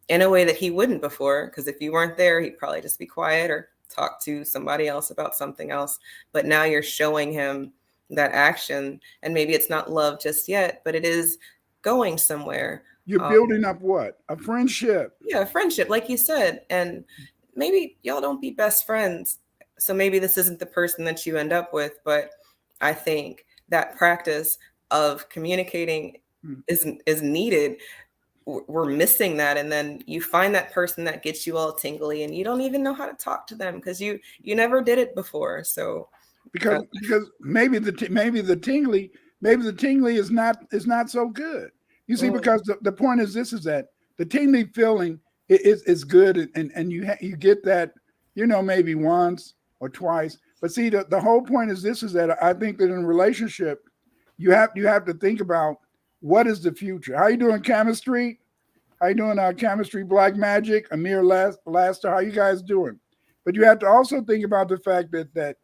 in a way that he wouldn't before, because if you weren't there, he'd probably just be quiet or talk to somebody else about something else. But now you're showing him that action, and maybe it's not love just yet, but it is going somewhere. You're building up what? A friendship. Yeah, friendship, like you said. And maybe y'all don't be best friends, so maybe this isn't the person that you end up with. But I think that practice of communicating is needed. We're missing that. And then you find that person that gets you all tingly, and you don't even know how to talk to them because you never did it before. So because maybe the tingly is not so good. You see, because the point is this, is that the tingly feeling is good, and you get that, maybe once or twice. But see, the whole point is this, is that I think that in a relationship, you have to think about what is the future. How you doing, chemistry? How you doing, chemistry, black magic, Amir Laster? How you guys doing? But you have to also think about the fact that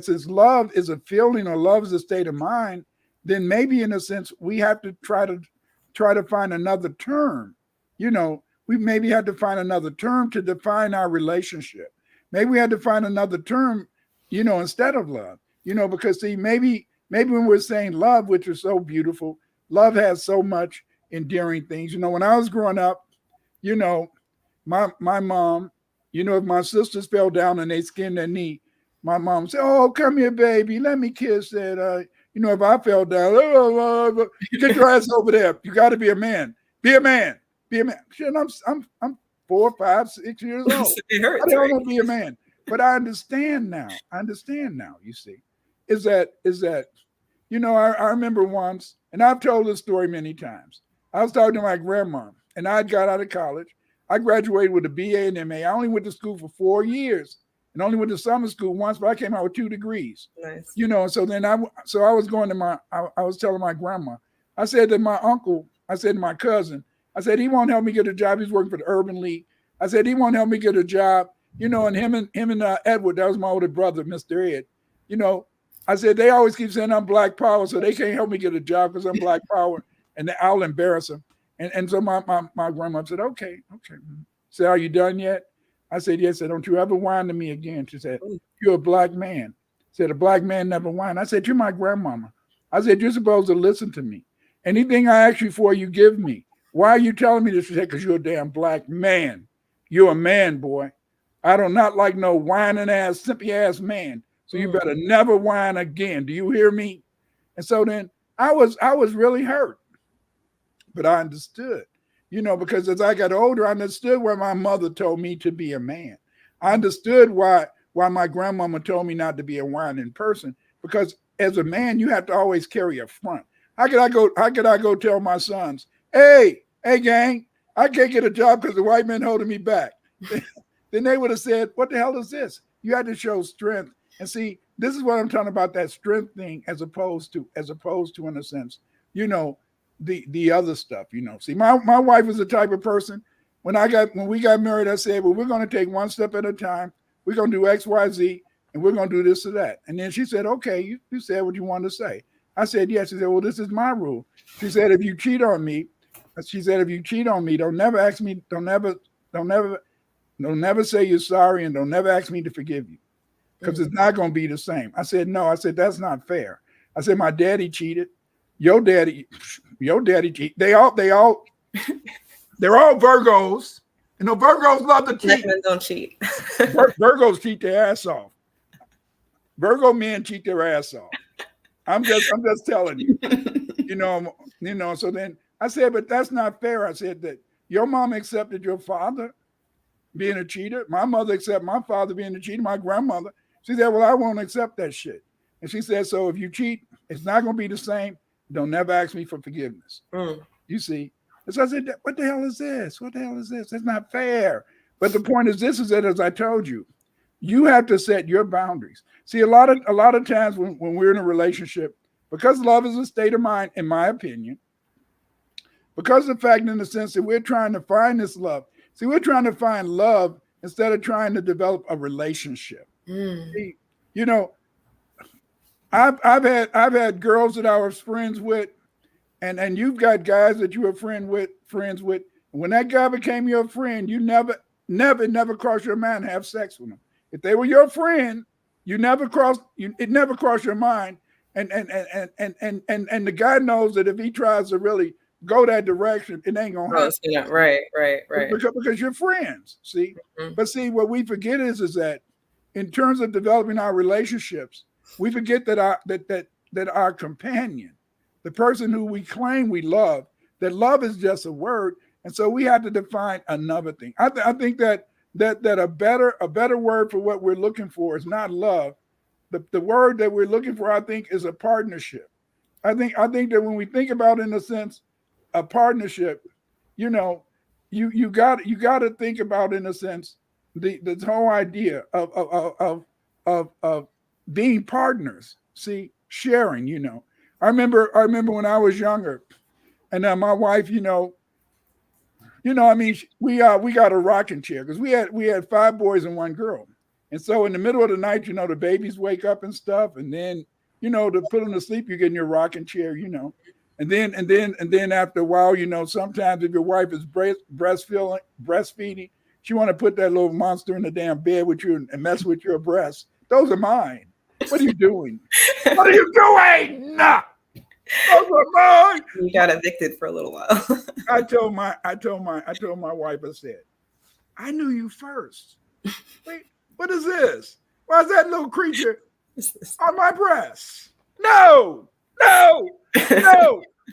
since love is a feeling, or love is a state of mind, then maybe in a sense we have to try to find another term. We maybe had to find another term to define our relationship. Maybe we had to find another term, instead of love. Because see, maybe when we're saying love, which is so beautiful, love has so much endearing things. When I was growing up, my mom, if my sisters fell down and they skinned their knee, my mom said, "Oh, come here, baby, let me kiss that." If I fell down, get your ass over there. You got to be a man. Be a man. Be a man. Shit, I'm 4, 5, 6 years old. It hurts. I don't want to be a man. But I understand now. You see, is that I remember once, and I've told this story many times. I was talking to my grandma, and I got out of college. I graduated with a BA and MA. I only went to school for 4 years, and only went to summer school once, but I came out with 2 degrees. Nice. So then I was going to I was telling my grandma, I said to my uncle, I said to my cousin, I said, he won't help me get a job. He's working for the Urban League. I said, he won't help me get a job. And him and Edward, that was my older brother, Mr. Ed, I said, they always keep saying I'm Black Power, so they can't help me get a job because I'm Black Power, and I'll embarrass them. And so my grandma said, okay. Said, are you done yet? I said, yes. I said, don't you ever whine to me again. She said, you're a black man. Said, a black man never whine. I said, you're my grandmama. I said, you're supposed to listen to me. Anything I ask you for, you give me. Why are you telling me this? She said, because you're a damn black man. You're a man, boy. I do not like no whining ass, simpy ass man. So you better never whine again. Do you hear me? And so then I was really hurt. But I understood, because as I got older, I understood why my mother told me to be a man. I understood why my grandmama told me not to be a whining person, because as a man, you have to always carry a front. How could I go tell my sons, hey, gang, I can't get a job because the white man holding me back? Then they would have said, what the hell is this? You had to show strength. And see, this is what I'm talking about, that strength thing, as opposed to in a sense, the other stuff, See, my wife is the type of person, when we got married, I said, well, we're going to take one step at a time. We're going to do X, Y, Z, and we're going to do this or that. And then she said, okay, you said what you wanted to say. I said, yes. She said, well, this is my rule. She said, if you cheat on me, don't never ask me, don't never say you're sorry, and don't never ask me to forgive you, because it's not going to be the same. I said, no. I said, that's not fair. I said, my daddy cheated. Your daddy cheated. They're all Virgos. Virgos love to cheat. Men don't cheat. Virgos cheat their ass off. Virgo men cheat their ass off. I'm just telling you. So then I said, but that's not fair. I said that your mom accepted your father being a cheater. My mother accepted my father being a cheater. My grandmother. She said, well, I won't accept that shit. And she said, so if you cheat, it's not going to be the same. Don't never ask me for forgiveness. You see? And so I said, what the hell is this? What the hell is this? That's not fair. But the point is this, is that, as I told you, you have to set your boundaries. See, a lot of times when we're in a relationship, because love is a state of mind, in my opinion, because of the fact, in the sense that we're trying to find this love. See, we're trying to find love instead of trying to develop a relationship. See, you know, I've had girls that I was friends with, and you've got guys that you were friends with. When that guy became your friend, you never crossed your mind to have sex with them. If they were your friend, it never crossed your mind. And the guy knows that if he tries to really go that direction, it ain't gonna happen. Yeah, right. Because you're friends. See, but see, what we forget is that in terms of developing our relationships, we forget that our companion, the person who we claim we love, that love is just a word, and so we have to define another thing. I think that a better word for what we're looking for is not love. The word that we're looking for, I think, is a partnership. I think that when we think about, in a sense, a partnership, you know, you got to think about, in a sense, the whole idea of being partners. See, sharing. You know, I remember when I was younger, and my wife, I mean, we got a rocking chair because we had 5 boys and 1 girl, and so in the middle of the night, the babies wake up and stuff, and then to put them to sleep, you get in your rocking chair, and then after a while, sometimes if your wife is breastfeeding, she want to put that little monster in the damn bed with you and mess with your breasts. Those are mine. What are you doing? What are you doing? Nah. Those are mine. You got evicted for a little while. I told my wife, I said, I knew you first. Wait, what is this? Why is that little creature on my breast? No.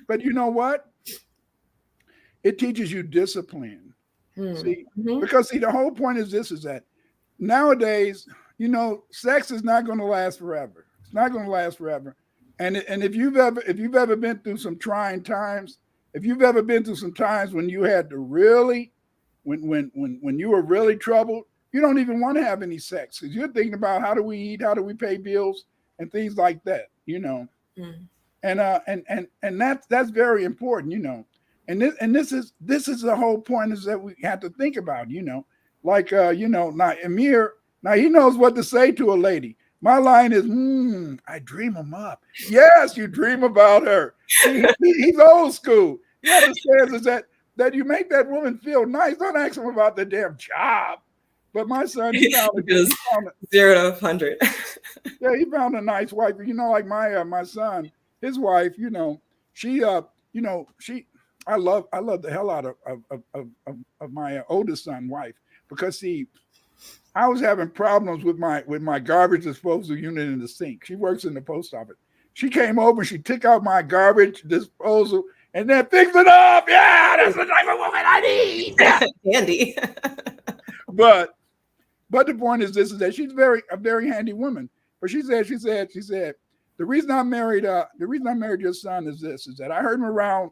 But you know what? It teaches you discipline. See, because the whole point is this, is that nowadays, sex is not going to last forever. It's not going to last forever. And if you've ever been through some trying times, if you've ever been through some times when you had to really, when you were really troubled, you don't even want to have any sex because you're thinking about how do we eat, how do we pay bills, and things like that, And that's very important, And this is the whole point, is that we have to think about, like now Amir, now he knows what to say to a lady. My line is, I dream him up. Yes, you dream about her. He's old school. He understands is that you make that woman feel nice. Don't ask him about the damn job. But my son, he found 0 to 100. Yeah, he found a nice wife. Like my son, his wife, she I love the hell out of my oldest son wife, because see, I was having problems with my garbage disposal unit in the sink. She works in the post office. She came over and she took out my garbage disposal and then fixed it up. Yeah, that's the type of woman I need. Handy. But the point is this, is that she's a very handy woman. But she said, the reason I married your son is this, is that I heard him around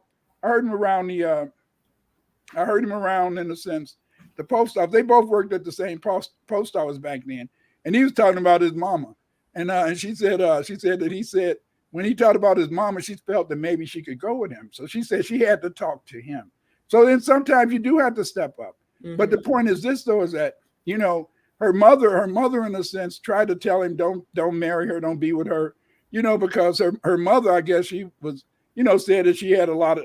in the sense, the post office. They both worked at the same post office back then, and he was talking about his mama, and she said that he said when he talked about his mama, she felt that maybe she could go with him. So she said she had to talk to him. So then sometimes you do have to step up. But the point is this, though, is that her mother in a sense tried to tell him don't marry her, don't be with her, because her mother, I guess she was, said that she had a lot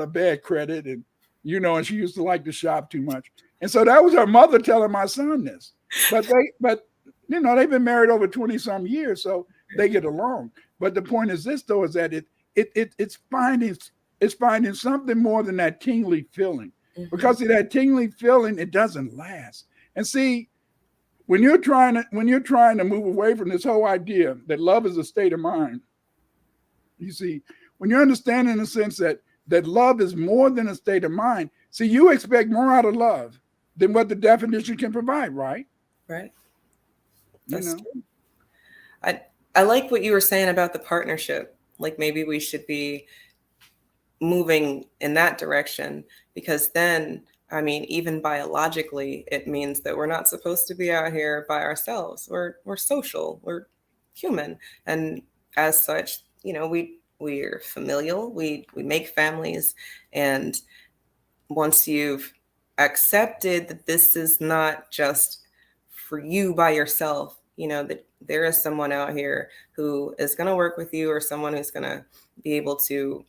of bad credit, and and she used to like to shop too much. And so that was her mother telling my son this. But they've been married over 20 some years, so they get along. But the point is this, though, is that it's finding something more than that tingly feeling. Because see, that tingly feeling, it doesn't last. And see, when you're trying to move away from this whole idea that love is a state of mind, you see, when you're understanding in the sense that love is more than a state of mind, see, you expect more out of love than what the definition can provide, right? Right. That's true. I like what you were saying about the partnership. like maybe we should be moving in that direction, because then, I mean, even biologically, it means that we're not supposed to be out here by ourselves. We're social, we're human, and as such, you know, we're familial. We make families, and once you've accepted that this is not just for you by yourself, you know, that there is someone out here who is going to work with you, or someone who's going to be able to,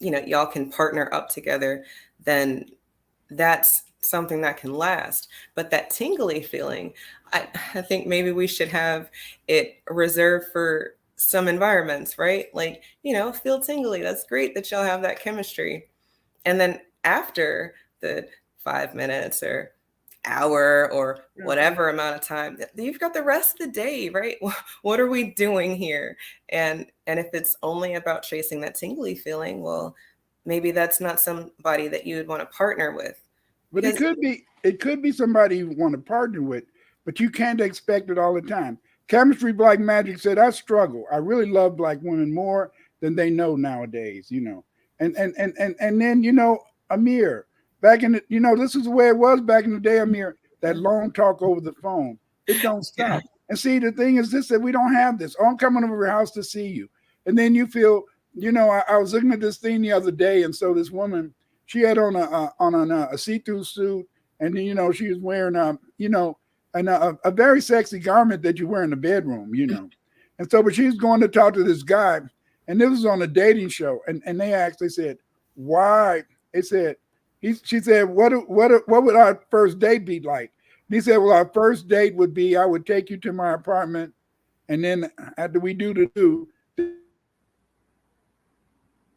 you know, y'all can partner up together, then that's something that can last. But that tingly feeling, I think maybe we should have it reserved for some environments, right? Like, you know, feel tingly. That's great that y'all have that chemistry. And then after the 5 minutes or hour or whatever amount of time, you've got the rest of the day, right? What are we doing here? And if it's only about chasing that tingly feeling, well, maybe that's not somebody that you would want to partner with. But it could be somebody you want to partner with, but you can't expect it all the time. Chemistry Black Magic said, I struggle. I really love black women more than they know nowadays, you know. And then, you know, Amir, back in the, you know, this is the way it was back in the day, Amir, that long talk over the phone. It don't Yeah. stop. And see, the thing is this, that we don't have this. Oh, I'm coming over your house to see you. And then you feel, you know, I was looking at this thing the other day, and so this woman, she had on a see-through suit, and then, you know, she was wearing you know, a very sexy garment that you wear in the bedroom, you know. And so, but she's going to talk to this guy, and this was on a dating show, and they said, why? They said, she said, what would our first date be like? And he said, well, our first date would be, I would take you to my apartment, and then after we do the do,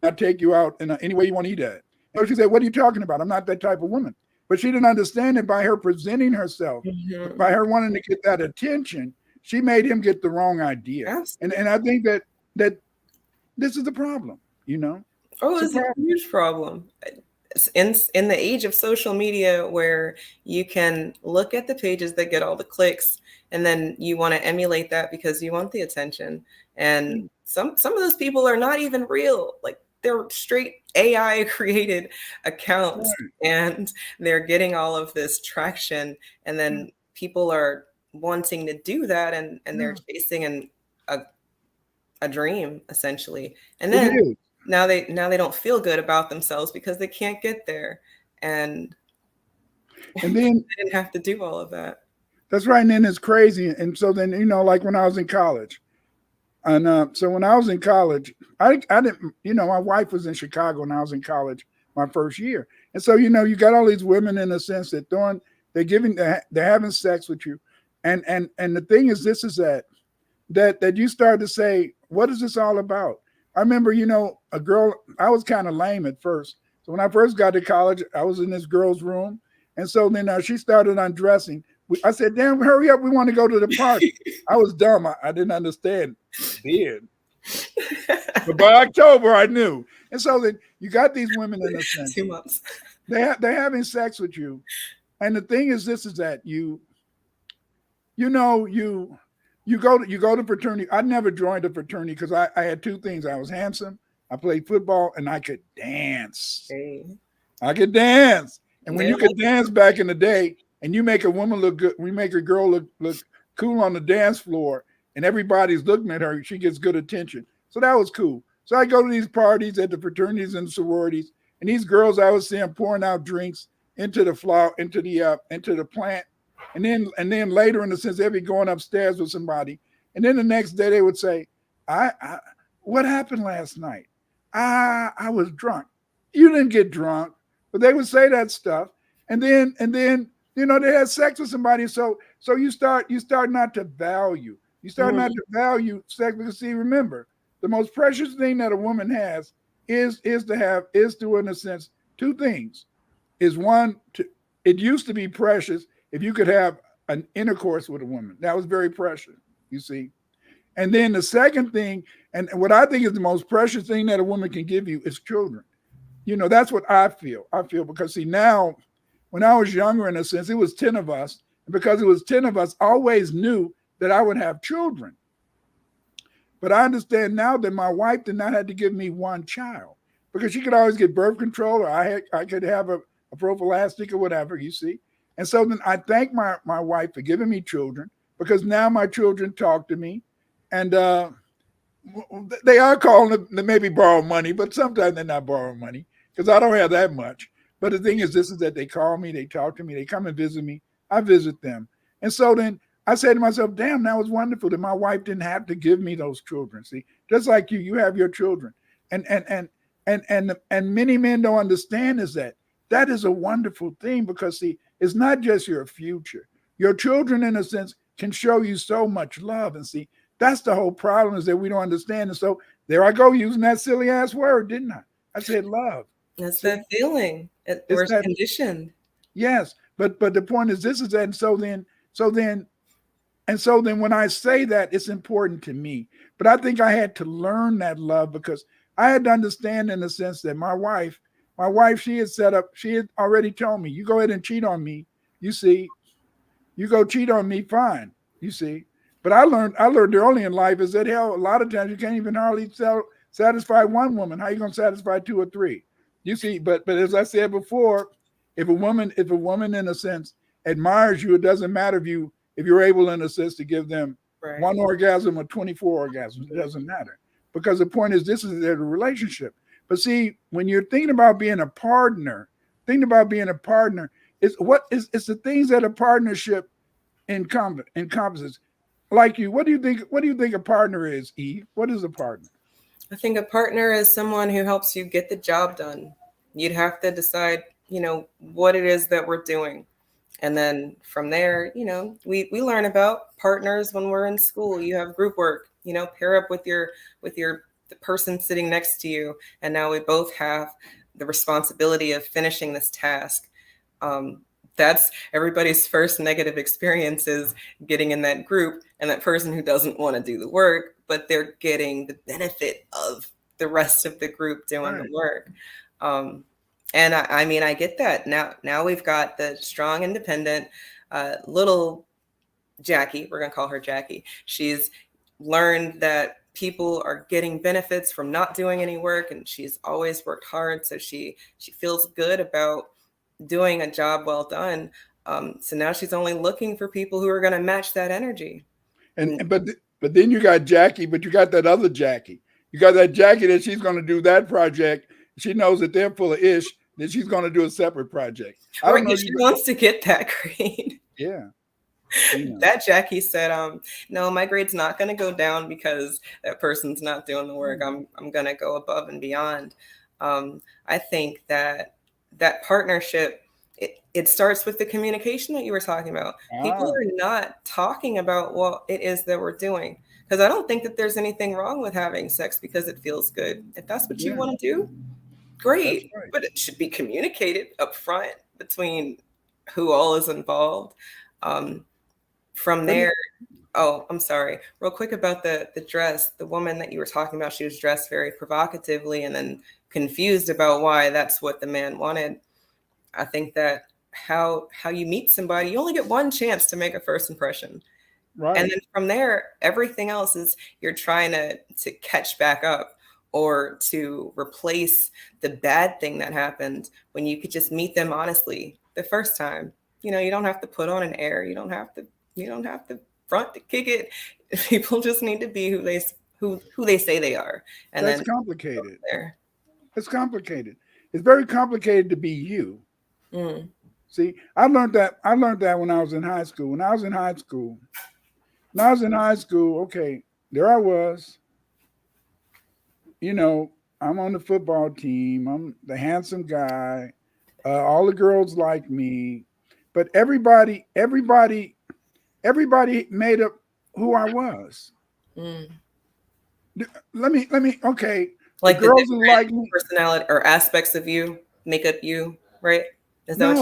I'll take you out in any way you want to eat at. So she said, what are you talking about? I'm not that type of woman. But she didn't understand it. By her presenting herself, Mhm. by her wanting to get that attention, she made him get the wrong idea. Absolutely. And I think that this is the problem, you know? Oh, It's a it's a problem. huge problem. In the age of social media, where you can look at the pages that get all the clicks, and then you want to emulate that because you want the attention. And some of those people are not even real. Like, they're straight AI created accounts, Right. and they're getting all of this traction. And Yeah. then people are wanting to do that, and they're Yeah. chasing a, a dream, essentially. And It then is. now they don't feel good about themselves because they can't get there, and And they then didn't have to do all of that. that's right. And then it's crazy. And so then, you know, like when I was in college, and so when I was in college, I didn't, you know, my wife was in Chicago and I was in college my first year. And so, you know, you got all these women in a sense that they're having sex with you. And the thing is, this is that you start to say, what is this all about? I remember, you know, a girl, I was kind of lame at first. So when I first got to college, I was in this girl's room. And so then she started undressing. I said, damn, hurry up. We want to go to the party. I was dumb. I didn't understand then. But by October, I knew. And so then you got these women in a sense. 2 months. They're having sex with you. And the thing is, this is that you know, you go to fraternity. I never joined a fraternity because I had two things. I was handsome, I played football, and I could dance. Hey. I could dance. And when Yeah. you could dance back in the day, and you make a woman look good, we make a girl look cool on the dance floor, and everybody's looking at her, she gets good attention. So that was cool. So I go to these parties at the fraternities and sororities, and these girls I was seeing pouring out drinks into the flower, into the plant, and then later in the sense they'd be going upstairs with somebody, and then the next day they would say, I what happened last night? I was drunk. You didn't get drunk, but they would say that stuff, and then you know they had sex with somebody. So you start not to value. You start not Mhm. to value sex because see, remember, the most precious thing that a woman has is to in a sense two things. Is one to it used to be precious if you could have an intercourse with a woman. That was very precious, you see. And then the second thing, and what I think is the most precious thing that a woman can give you is children. You know, that's what I feel. I feel because see now, when I was younger, in a sense, it was 10 of us. And because it was 10 of us, I always knew that I would have children. But I understand now that my wife did not have to give me one child because she could always get birth control, or I could have a prophylactic or whatever, you see. And so then I thank my wife for giving me children because now my children talk to me, and they are calling to maybe borrow money, but sometimes they're not borrowing money because I don't have that much. But the thing is, this is that they call me, they talk to me, they come and visit me. I visit them. And so then I say to myself, damn, that was wonderful that my wife didn't have to give me those children. See, just like you have your children. And many men don't understand is that is a wonderful thing because see, it's not just your future. Your children, in a sense, can show you so much love. And see, that's the whole problem is that we don't understand. And so there I go using that silly ass word, didn't I? I said love. That's See, that feeling. We're that, conditioned. yes, but the point is this is that, and so then when I say that, it's important to me. But I think I had to learn that love because I had to understand in the sense that my wife, she had already told me, you go ahead and cheat on me. You see, you go cheat on me, fine. You see. But I learned early in life is that hell, a lot of times you can't even hardly satisfy one woman. How you gonna satisfy two or three? You see, but as I said before, if a woman in a sense admires you, it doesn't matter if you're able in a sense to give them Right. one orgasm or 24 orgasms. It doesn't matter. Because the point is this is their relationship. But see, when you're thinking about being a partner, is it's the things that a partnership encompasses. Like you, what do you think a partner is, Eve? What is a partner? I think a partner is someone who helps you get the job done. You'd have to decide, what it is that we're doing. And then from there, we learn about partners when we're in school. You have group work, pair up with the person sitting next to you. And now we both have the responsibility of finishing this task. That's everybody's first negative experience is getting in that group and that person who doesn't want to do the work, but they're getting the benefit of the rest of the group doing the work. And I mean, I get that. Now we've got the strong, independent little Jackie. We're going to call her Jackie. She's learned that people are getting benefits from not doing any work, and she's always worked hard. So she feels good about doing a job well done. So now she's only looking for people who are going to match that energy. But then you got Jackie, but you got that other Jackie. You got that Jackie that she's going to do that project. She knows that they're full of ish. Then she's going to do a separate project. I don't know. She wants to get that grade. Yeah. That Jackie said, no, my grade's not going to go down because that person's not doing the work. I'm going to go above and beyond. I think that partnership, it starts with the communication that you were talking about. People are not talking about what it is that we're doing. Because I don't think that there's anything wrong with having sex because it feels good. If that's what you want to do, great. Right. But it should be communicated up front between who all is involved. From there, I'm sorry. Real quick about the dress. The woman that you were talking about, she was dressed very provocatively and then confused about why that's what the man wanted. I think that how you meet somebody, you only get one chance to make a first impression. Right. And then from there, everything else is you're trying to catch back up or to replace the bad thing that happened when you could just meet them honestly the first time. You don't have to put on an air. You don't have to front to kick it. People just need to be who they say they are. And that's complicated. It's complicated. It's very complicated to be you. Mm. See, I learned that when I was in high school. When I was in high school, okay, there I was. I'm on the football team. I'm the handsome guy. All the girls like me, but everybody made up who I was. Mm. Let me. Okay, like the girls who like me, personality or aspects of you make up you, right? Is that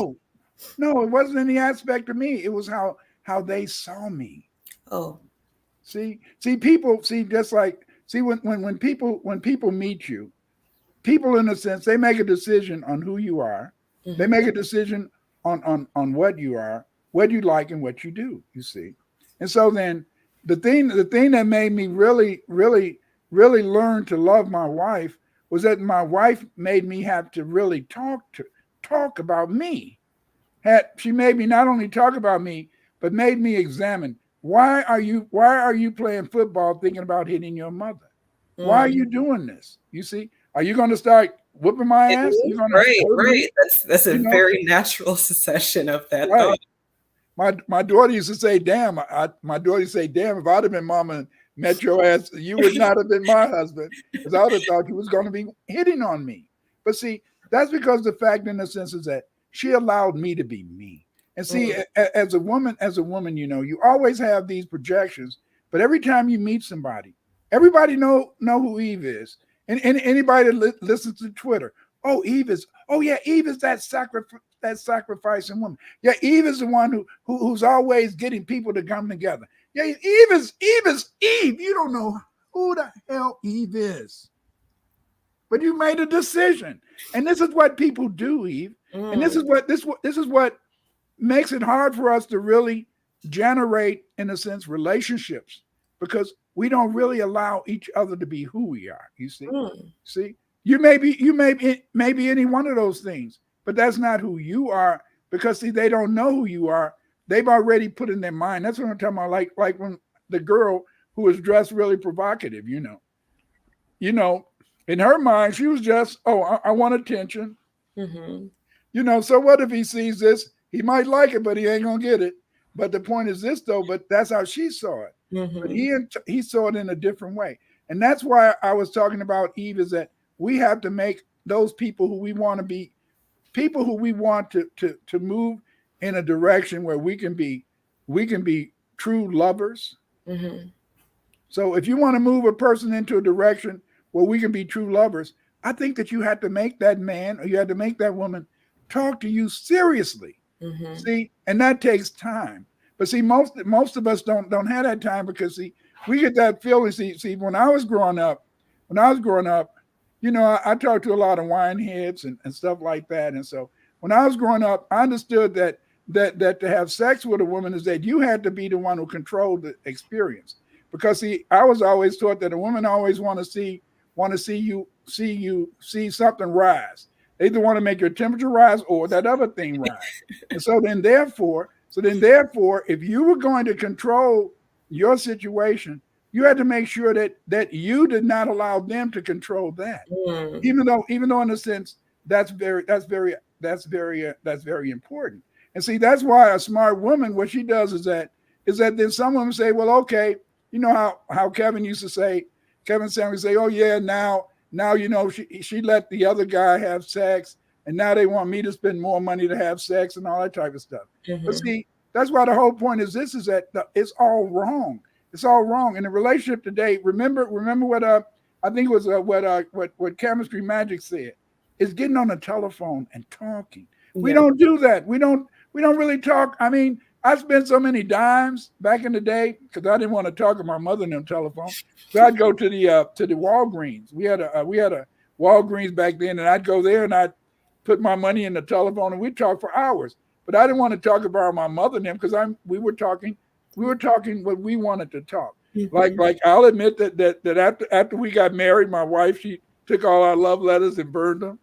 no, it wasn't any aspect of me. It was how they saw me. Oh, see, people just like when people meet you, people in a sense they make a decision on who you are. Mm-hmm. They make a decision on what you are, what you like, and what you do. You see, and so then the thing that made me really learn to love my wife was that my wife made me have to really talk about me. She made me not only talk about me, but made me examine why are you playing football thinking about hitting your mother? Why are Mm. you doing this? You see, are you going to start whooping my Hit ass? me? You're going to Right, hurt me? right. That's a You know, very natural secession of that right? thought. My daughter used to say, "Damn!" My daughter used to say, "Damn! If I'd have been mama and met your ass, you would not have been my husband, because I would have thought you was going to be hitting on me." But see, that's because the fact, in the sense, is that she allowed me to be me. And see, Mm, as a woman, you always have these projections. But every time you meet somebody, everybody know who Eve is. And anybody that listens to Twitter, oh, Eve is, oh yeah, Eve is that sacrificing woman. Yeah, Eve is the one who's always getting people to come together. Yeah, Eve is Eve. You don't know who the hell Eve is, but you made a decision, and this is what people do, Eve. And this mm, is what makes it hard for us to really generate, in a sense, relationships, because we don't really allow each other to be who we are. You mm. see, you may be any one of those things, but that's not who you are, because see, they don't know who you are. They've already put in their mind. That's what I'm talking about. Like when the girl who was dressed really provocative, you know, in her mind, she was just, oh, I want attention. Mm-hmm. So what if he sees this? He might like it, but he ain't gonna get it. But the point is this, though. But that's how she saw it. But Mm-hmm. he saw it in a different way, and that's why I was talking about Eve. Is that we have to make those people who we want to be, people who we want to move in a direction where we can be true lovers. Mm-hmm. So if you want to move a person into a direction where we can be true lovers, I think that you had to make that man, or you had to make that woman talk to you seriously. Mm-hmm. See, and that takes time. But see, most of us don't have that time, because see, we get that feeling. See, when I was growing up, I talked to a lot of wine heads and stuff like that. And so when I was growing up, I understood that to have sex with a woman is that you had to be the one who controlled the experience. Because see, I was always taught that a woman always want to see something rise. They either want to make your temperature rise or that other thing rise. And so then therefore, if you were going to control your situation, you had to make sure that you did not allow them to control that. Mm. Even though in a sense that's very important. And see, that's why a smart woman, what she does is that then some women say, well, okay, you know how Kevin used to say, Kevin Samuel say, oh yeah, now she let the other guy have sex, and now they want me to spend more money to have sex and all that type of stuff. But Mm-hmm. see, that's why the whole point is this, is that it's all wrong. It's all wrong in a relationship today. Remember what I think it was what Chemistry Magic said, is getting on the telephone and talking. We Yeah. don't do that. We don't really talk. I mean, I spent so many dimes back in the day because I didn't want to talk to my mother on the telephone. So I'd go to the Walgreens. We had a Walgreens back then, and I'd go there and I'd put my money in the telephone, and we'd talk for hours. But I didn't want to talk about my mother and them, because we were talking what we wanted to talk. Like Mm-hmm. like I'll admit that after we got married, my wife, she took all our love letters and burned them.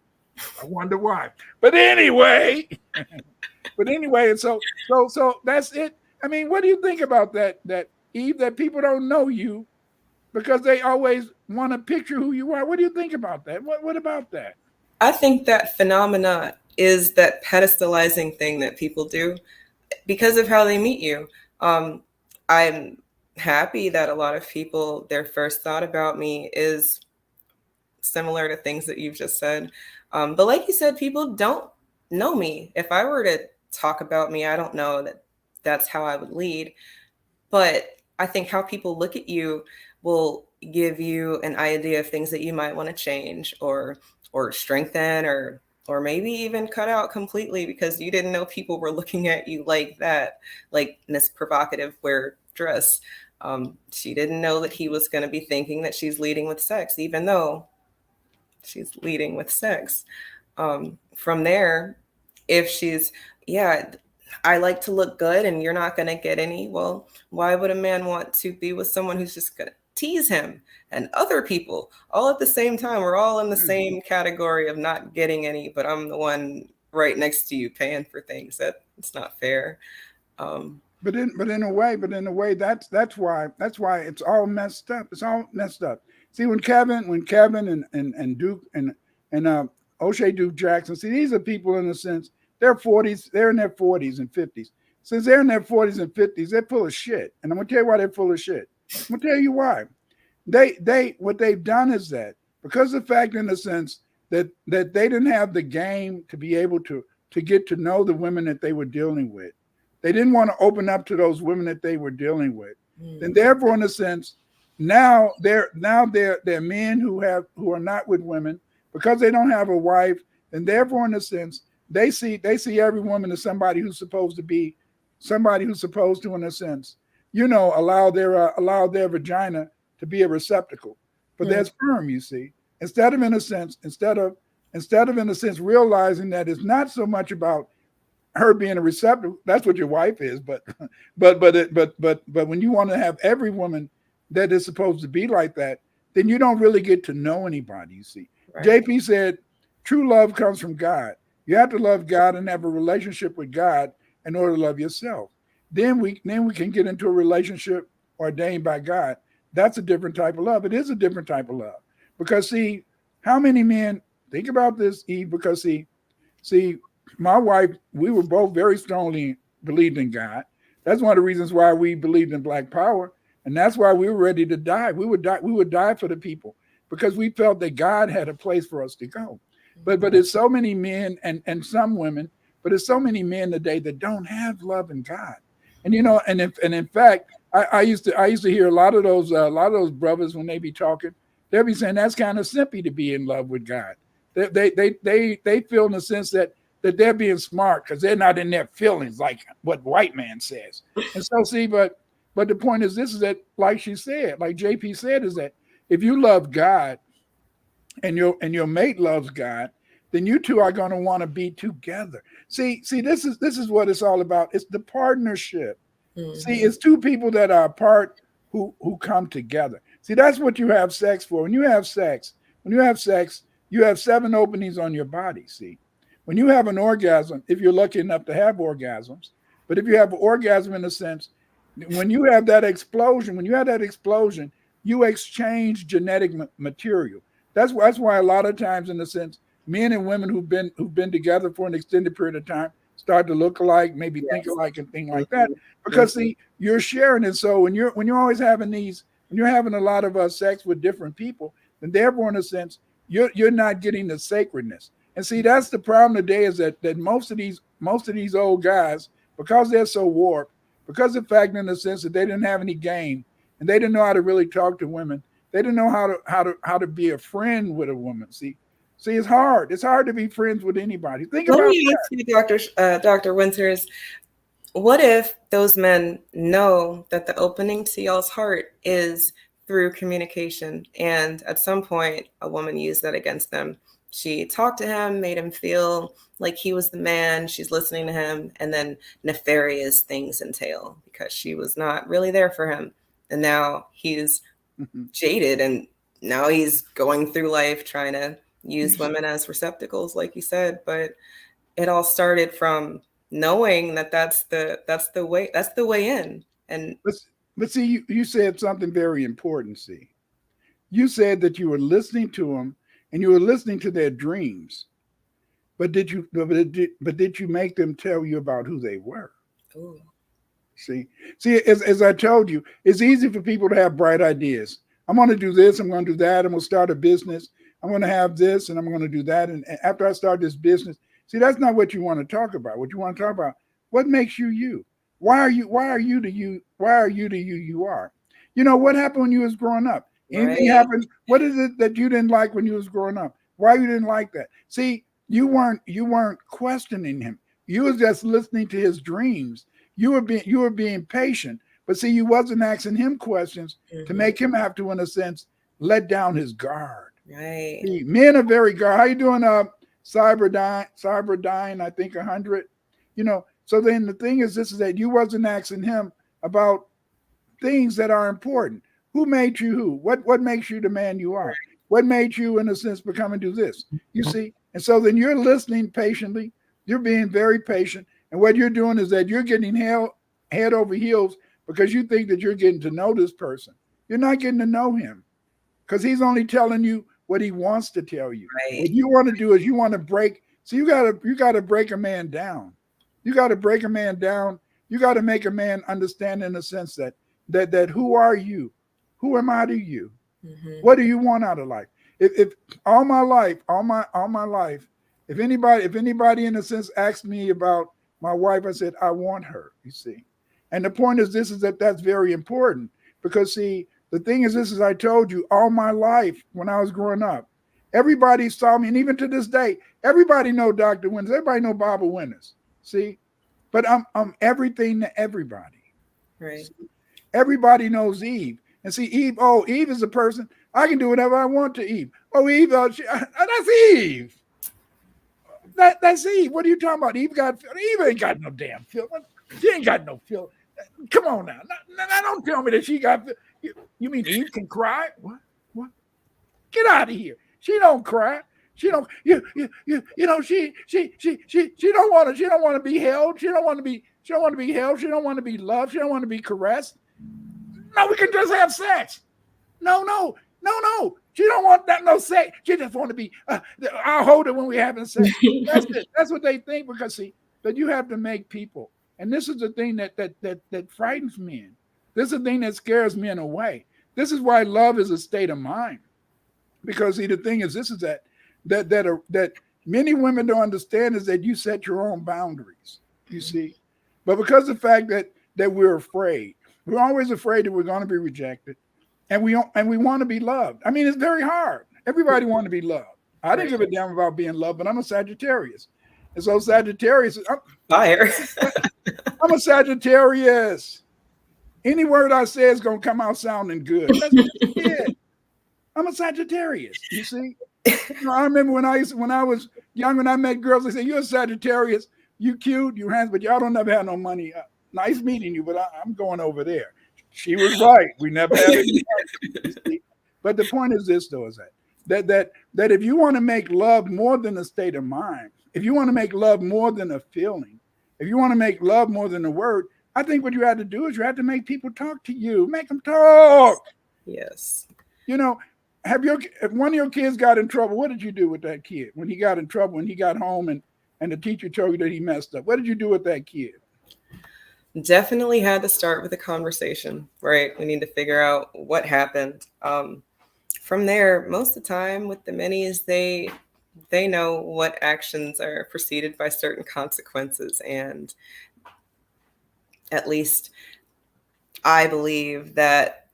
I wonder why. But anyway, and so that's it. I mean, what do you think about that Eve, that people don't know you because they always want to picture who you are? What do you think about that? What about that? I think that phenomena is that pedestalizing thing that people do because of how they meet you. Um, I'm happy that a lot of people, their first thought about me is similar to things that you've just said. But like you said, people don't know me. If I were to talk about me, I don't know that that's how I would lead. But I think how people look at you will give you an idea of things that you might want to change or strengthen or maybe even cut out completely because you didn't know people were looking at you like that, like Miss Provocative wear dress. She didn't know that he was going to be thinking that she's leading with sex, even though she's leading with sex. From there, if she's, yeah, I like to look good and you're not going to get any. Well, why would a man want to be with someone who's just going to tease him and other people all at the same time? We're all in the Hmm. same category of not getting any, but I'm the one right next to you paying for things. It's not fair. Um, But in a way, that's why it's all messed up. It's all messed up. See, when Kevin and Duke and O'Shea Duke Jackson, see, these are people in a sense, they're in their 40s and 50s. Since they're in their 40s and 50s, they're full of shit. And I'm gonna tell you why they're full of shit. I'm gonna tell you why. They what they've done is that because of the fact in a sense that they didn't have the game to be able to get to know the women that they were dealing with. They didn't want to open up to those women that they were dealing with. Then therefore, in a sense, now they're men who are not with women because they don't have a wife, and therefore, in a sense, they see every woman as somebody who's supposed to be somebody who's supposed to, in a sense, allow their vagina to be a receptacle for their sperm. You see, instead of in a sense, instead of in a sense realizing that it's not so much about her being a receptacle. That's what your wife is, but but when you want to have every woman that is supposed to be like that, then you don't really get to know anybody. You see, right. JP said, "True love comes from God. You have to love God and have a relationship with God in order to love yourself. Then we can get into a relationship ordained by God. That's a different type of love. It is a different type of love because see, how many men think about this, Eve? Because see, my wife, we were both very strongly believed in God. That's one of the reasons why we believed in Black Power, and that's why we were ready to die. We would die. We would die for the people because we felt that God had a place for us to go. But there's so many men and some women, but there's so many men today that don't have love in God. And in fact, I used to hear a lot of those brothers when they be talking, they'll be saying that's kind of simpy to be in love with God. They feel in the sense that they're being smart because they're not in their feelings like what white man says. And so see, but the point is this is that like she said, like JP said, is that if you love God and your mate loves God, then you two are going to want to be together. See, this is what it's all about. It's the partnership. See, it's two people that are apart who come together. See, that's what you have sex for. When you have sex, you have 7 openings on your body. See, when you have an orgasm, if you're lucky enough to have orgasms, but if you have an orgasm in a sense, when you have that explosion, you exchange genetic material. That's why a lot of times, in a sense, men and women who've been together for an extended period of time start to look alike, maybe think Yes. alike, and things like that. Mhm. Because see, you're sharing it. So when you're always having when you're having a lot of sex with different people, then therefore, in a sense, you're not getting the sacredness. And see, that's the problem today is that most of these old guys, because they're so warped, because of the fact in the sense that they didn't have any game and they didn't know how to really talk to women, they didn't know how to be a friend with a woman. See, it's hard. It's hard to be friends with anybody. Think Let about me ask you, Dr. Winters, what if those men know that the opening to y'all's heart is through communication, and at some point a woman used that against them? She talked to him, made him feel like he was the man, she's listening to him, and then nefarious things entail because she was not really there for him. And now he's that. jaded, and now he's going through life trying to use women as receptacles, like you said. But it all started from knowing that that's the way in. And but, but see, you said something very important. See, you said that you were listening to them and you were listening to their dreams. But did you make them tell you about who they were? ooh, See, as I told you, it's easy for people to have bright ideas. I'm going to do this. I'm going to do that. I'm going to start a business. I'm going to have this, and I'm going to do that. And after I start this business, see, that's not what you want to talk about. What you want to talk about, what makes you you? Why are you? Why are you the you? Why are you the you are? What happened when you was growing up? Anything right. happened? What is it that you didn't like when you was growing up? Why you didn't like that? See, you weren't questioning him. You was just listening to his dreams. You were being patient, but see, you wasn't asking him questions to Hmm. make him have to, in a sense, let down his guard. Right. See, men are very guard. How you doing, Cyberdyne? I think 100. So then the thing is, this is that you wasn't asking him about things that are important. Who made you who? What makes you the man you are? What made you, in a sense, become and do this? You see? And so then you're listening patiently. You're being very patient. And what you're doing is that you're getting head over heels because you think that you're getting to know this person. You're not getting to know him because he's only telling you what he wants to tell you. Right. What you want to do is you want to break. So you gotta break a man down. You got to break a man down. You got to make a man understand in a sense that who are you? Who am I to you? Mm-hmm. What do you want out of life? If all my life, if anybody in a sense asked me about my wife, I said, I want her, you see. And the point is this is that's very important because see, the thing is this, as I told you, all my life when I was growing up, everybody saw me, and even to this day, everybody know Dr. Winters, everybody know Barbara Winters. See, but I'm everything to everybody. Right. See? Everybody knows Eve. And see, Eve is a person. I can do whatever I want to Eve. Oh, Eve, that's Eve. That's Eve. What are you talking about? Eve ain't got no damn feeling. She ain't got no feeling. Come on now. Don't tell me that she got. You mean Eve can cry? What? Get out of here. She don't cry. She don't. She don't want to. She don't want to be held. She don't want to be held. She don't want to be loved. She don't want to be caressed. No, we can just have sex. No. She don't want that no sex. She just want to be. I'll hold her when we're having sex. That's it. That's what they think because see, that you have to make people, and this is the thing that frightens men. This is the thing that scares men away. This is why love is a state of mind. Because see, the thing is, this is that many women don't understand is that you set your own boundaries. You see, but because of the fact that we're afraid. We're always afraid that we're going to be rejected, and we want to be loved. I mean, it's very hard. Everybody wants to be loved. I didn't give a damn about being loved, but I'm a Sagittarius, and so Sagittarius, Fire. I'm a Sagittarius. Any word I say is going to come out sounding good. That's what it is. I'm a Sagittarius. You see, I remember when I was young, when I met girls, they say you're a Sagittarius. You cute, you handsome, but y'all don't never have no money. Nice meeting you, but I'm going over there. She was right. We never had it. But the point is this, though, is that if you want to make love more than a state of mind, if you want to make love more than a feeling, if you want to make love more than a word, I think what you have to do is you have to make people talk to you. Make them talk. Yes. You know, if one of your kids got in trouble, what did you do with that kid when he got in trouble, when he got home and the teacher told you that he messed up? What did you do with that kid? Definitely had to start with a conversation, right? We need to figure out what happened. From there, most of the time with the minis, they know what actions are preceded by certain consequences. And at least I believe that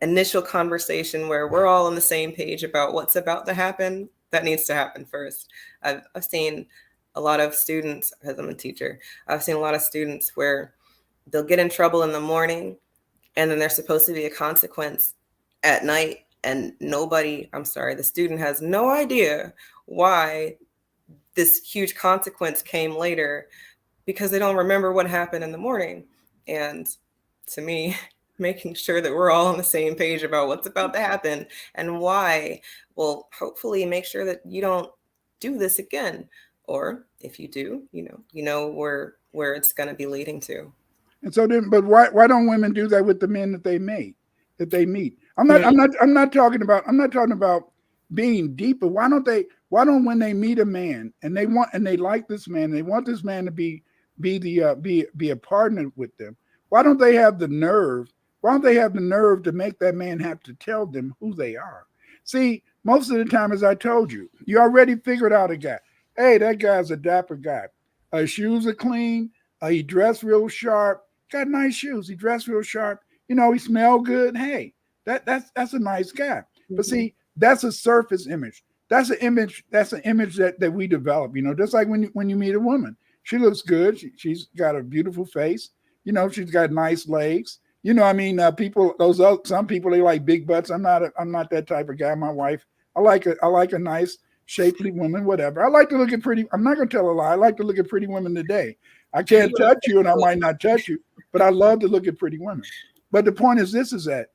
initial conversation where we're all on the same page about what's about to happen, that needs to happen first. I've seen a lot of students, because I'm a teacher, I've seen a lot of students where they'll get in trouble in the morning and then there's supposed to be a consequence at night and the student has no idea why this huge consequence came later because they don't remember what happened in the morning. And to me, making sure that we're all on the same page about what's about to happen and why will hopefully make sure that you don't do this again. Or if you do, you know where it's going to be leading to. And so then, but why don't women do that with the men that they meet? I'm not talking about being deep, but why don't when they meet a man and they like this man, they want this man to be a partner with them, why don't they have the nerve to make that man have to tell them who they are? See, most of the time, as I told you, you already figured out a guy. Hey, that guy's a dapper guy. His shoes are clean. He dressed real sharp. Got nice shoes. He dressed real sharp. He smelled good. Hey, that's a nice guy. Mm-hmm. But see, that's a surface image. That's an image that we develop. Just like when you meet a woman, she looks good. She's got a beautiful face. She's got nice legs. Some people they like big butts. I'm not that type of guy. My wife, I like a nice shapely women, whatever. I like to look at pretty. I'm not going to tell a lie. I like to look at pretty women today. I can't touch you, and I might not touch you, but I love to look at pretty women. But the point is, this is that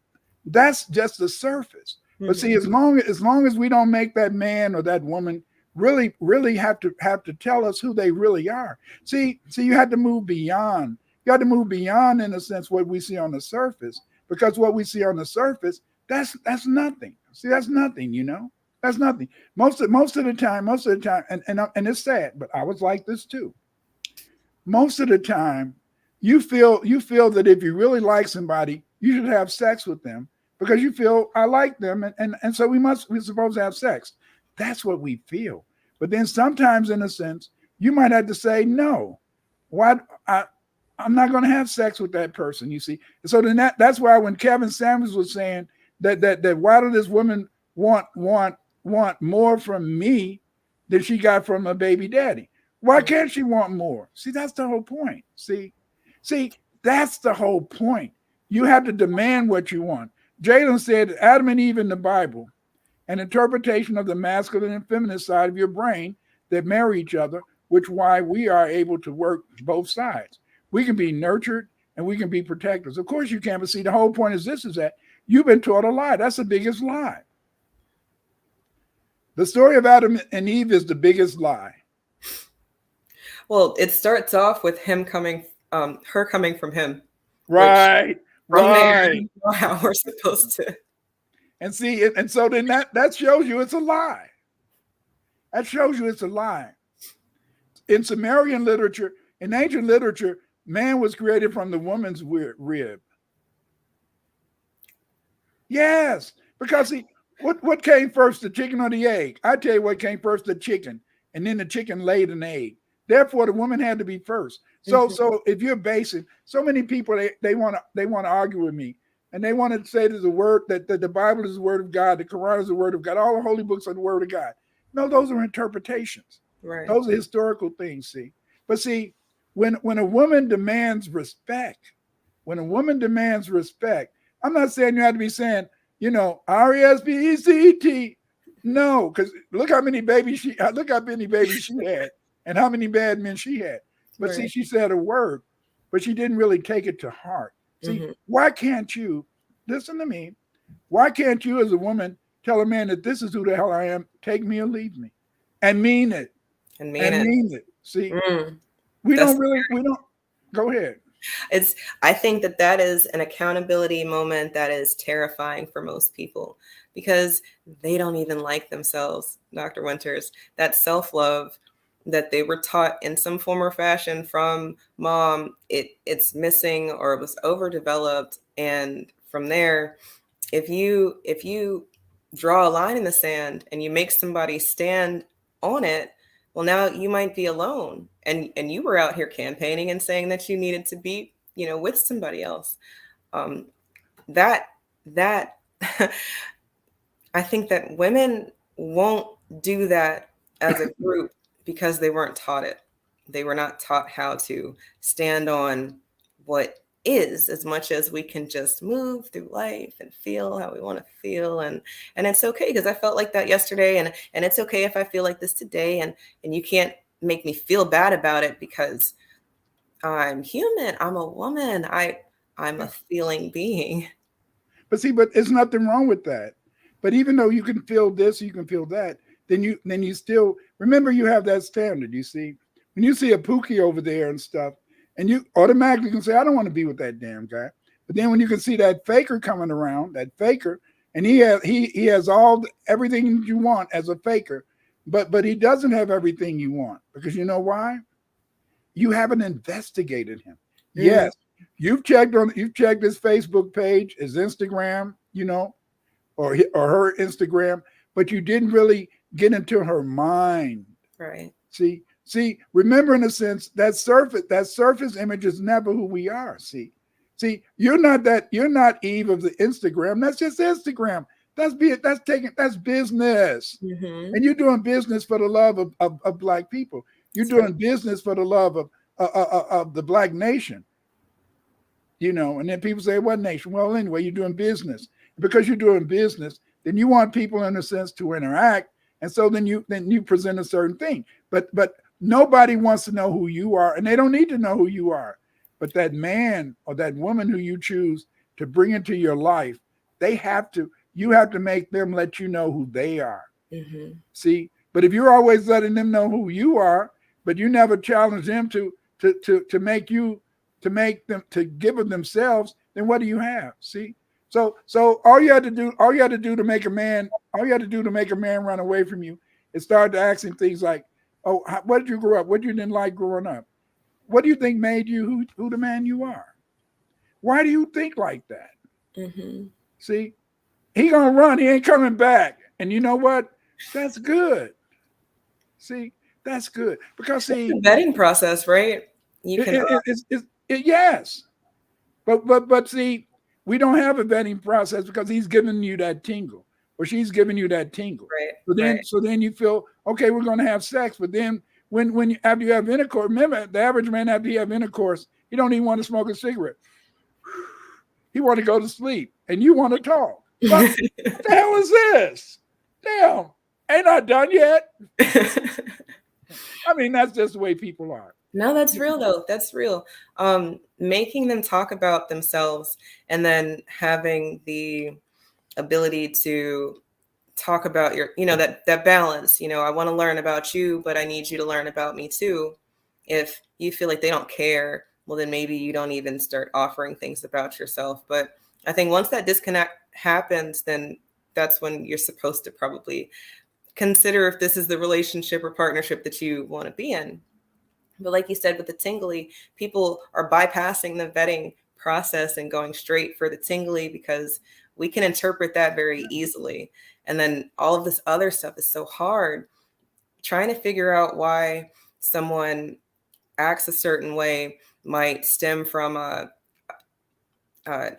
that's just the surface. But see, as long as we don't make that man or that woman really have to tell us who they really are. See, you have to move beyond. You got to move beyond, in a sense, what we see on the surface, because what we see on the surface, that's nothing. See, that's nothing. That's nothing. Most of the time, and it's sad, but I was like this too. Most of the time, you feel that if you really like somebody, you should have sex with them because you feel I like them, and so we're supposed to have sex. That's what we feel. But then sometimes, in a sense, you might have to say no. Why? I'm not going to have sex with that person. You see. So then that's why when Kevin Samuels was saying that why does this woman want more from me than she got from a baby daddy? Why can't she want more? See, that's the whole point. See, that's the whole point. You have to demand what you want. Jalen said Adam and Eve in the Bible, an interpretation of the masculine and feminine side of your brain that marry each other, which why we are able to work both sides. We can be nurtured and we can be protectors. Of course you can, but see, the whole point is that you've been taught a lie. That's the biggest lie. The story of Adam and Eve is the biggest lie. Well, it starts off with her coming from him. Right. From there, you know how we're supposed to. And see, and so then that shows you it's a lie. That shows you it's a lie. In Sumerian literature, in ancient literature, man was created from the woman's rib. Yes, because see, what came first, the chicken or the egg? I tell you what came first, the chicken, and then the chicken laid an egg. Therefore, the woman had to be first. So if you're basic, so many people they want to argue with me, and they want to say there's a word that the Bible is the word of God, the Quran is the word of God, all the holy books are the word of God. No, those are interpretations. Right. Those are historical things. See, but see, when a woman demands respect, I'm not saying you have to be saying, RESPECT. No, because look how many babies she had and how many bad men she had. But see, she said a word, but she didn't really take it to heart. See, why can't you, listen to me, why can't you as a woman tell a man that this is who the hell I am, take me or leave me, and mean it. And mean it. See, we don't, go ahead. I think that is an accountability moment that is terrifying for most people because they don't even like themselves, Dr. Winters. That self-love that they were taught in some form or fashion from mom, it's missing or it was overdeveloped. And from there, if you draw a line in the sand and you make somebody stand on it, well, now you might be alone. And you were out here campaigning and saying that you needed to be, with somebody else. That I think that women won't do that as a group because they weren't taught it. They were not taught how to stand on what is, as much as we can just move through life and feel how we want to feel. And it's okay, because I felt like that yesterday, and it's okay if I feel like this today, and you can't make me feel bad about it because I'm human. I'm a woman. I'm a feeling being. But see, but there's nothing wrong with that. But even though you can feel this, you can feel that, then you still remember you have that standard. You see, when you see a Pookie over there and stuff, and you automatically can say, I don't want to be with that damn guy. But then when you can see that faker coming around, and he has everything you want as a faker, but he doesn't have everything you want, because you know why? You haven't investigated him. Mm-hmm. Yes, you've checked his Facebook page, his Instagram, or her Instagram, but you didn't really get into her mind. Right. See, remember, in a sense, that surface image is never who we are. See, you're not Eve of the Instagram. That's just Instagram. That's business. Mm-hmm. And you're doing business for the love of Black people. You're doing business for the love of the Black nation. And then people say, what nation? Well, anyway, you're doing business. Because you're doing business, then you want people, in a sense, to interact. And so then you present a certain thing. But nobody wants to know who you are, and they don't need to know who you are. But that man or that woman who you choose to bring into your life, you have to make them let you know who they are. Mm-hmm. See, but if you're always letting them know who you are, but you never challenge them to make them to give of themselves, then what do you have? See, so all you had to do to make a man run away from you is start to asking things like, oh, what did you grow up? What you didn't like growing up? What do you think made you who the man you are? Why do you think like that? Mm-hmm. See, he gonna run. He ain't coming back. And you know what? That's good. See, that's good because see, It's a vetting process, right? You can. yes, but see, we don't have a vetting process because he's giving you that tingle or she's giving you that tingle. Right. So then you feel okay. We're going to have sex, but then after you have intercourse, remember the average man after you have intercourse, he don't even want to smoke a cigarette. He want to go to sleep, and you want to talk. What the hell is this? Damn, ain't I done yet? I mean, that's just the way people are. No, that's real though. That's real. Making them talk about themselves and then having the ability to talk about that balance. I want to learn about you, but I need you to learn about me too. If you feel like they don't care, well, then maybe you don't even start offering things about yourself. But I think once that disconnect happens, then that's when you're supposed to probably consider if this is the relationship or partnership that you want to be in. But like you said, with the tingly, people are bypassing the vetting process and going straight for the tingly because we can interpret that very easily. And then all of this other stuff is so hard. Trying to figure out why someone acts a certain way might stem from a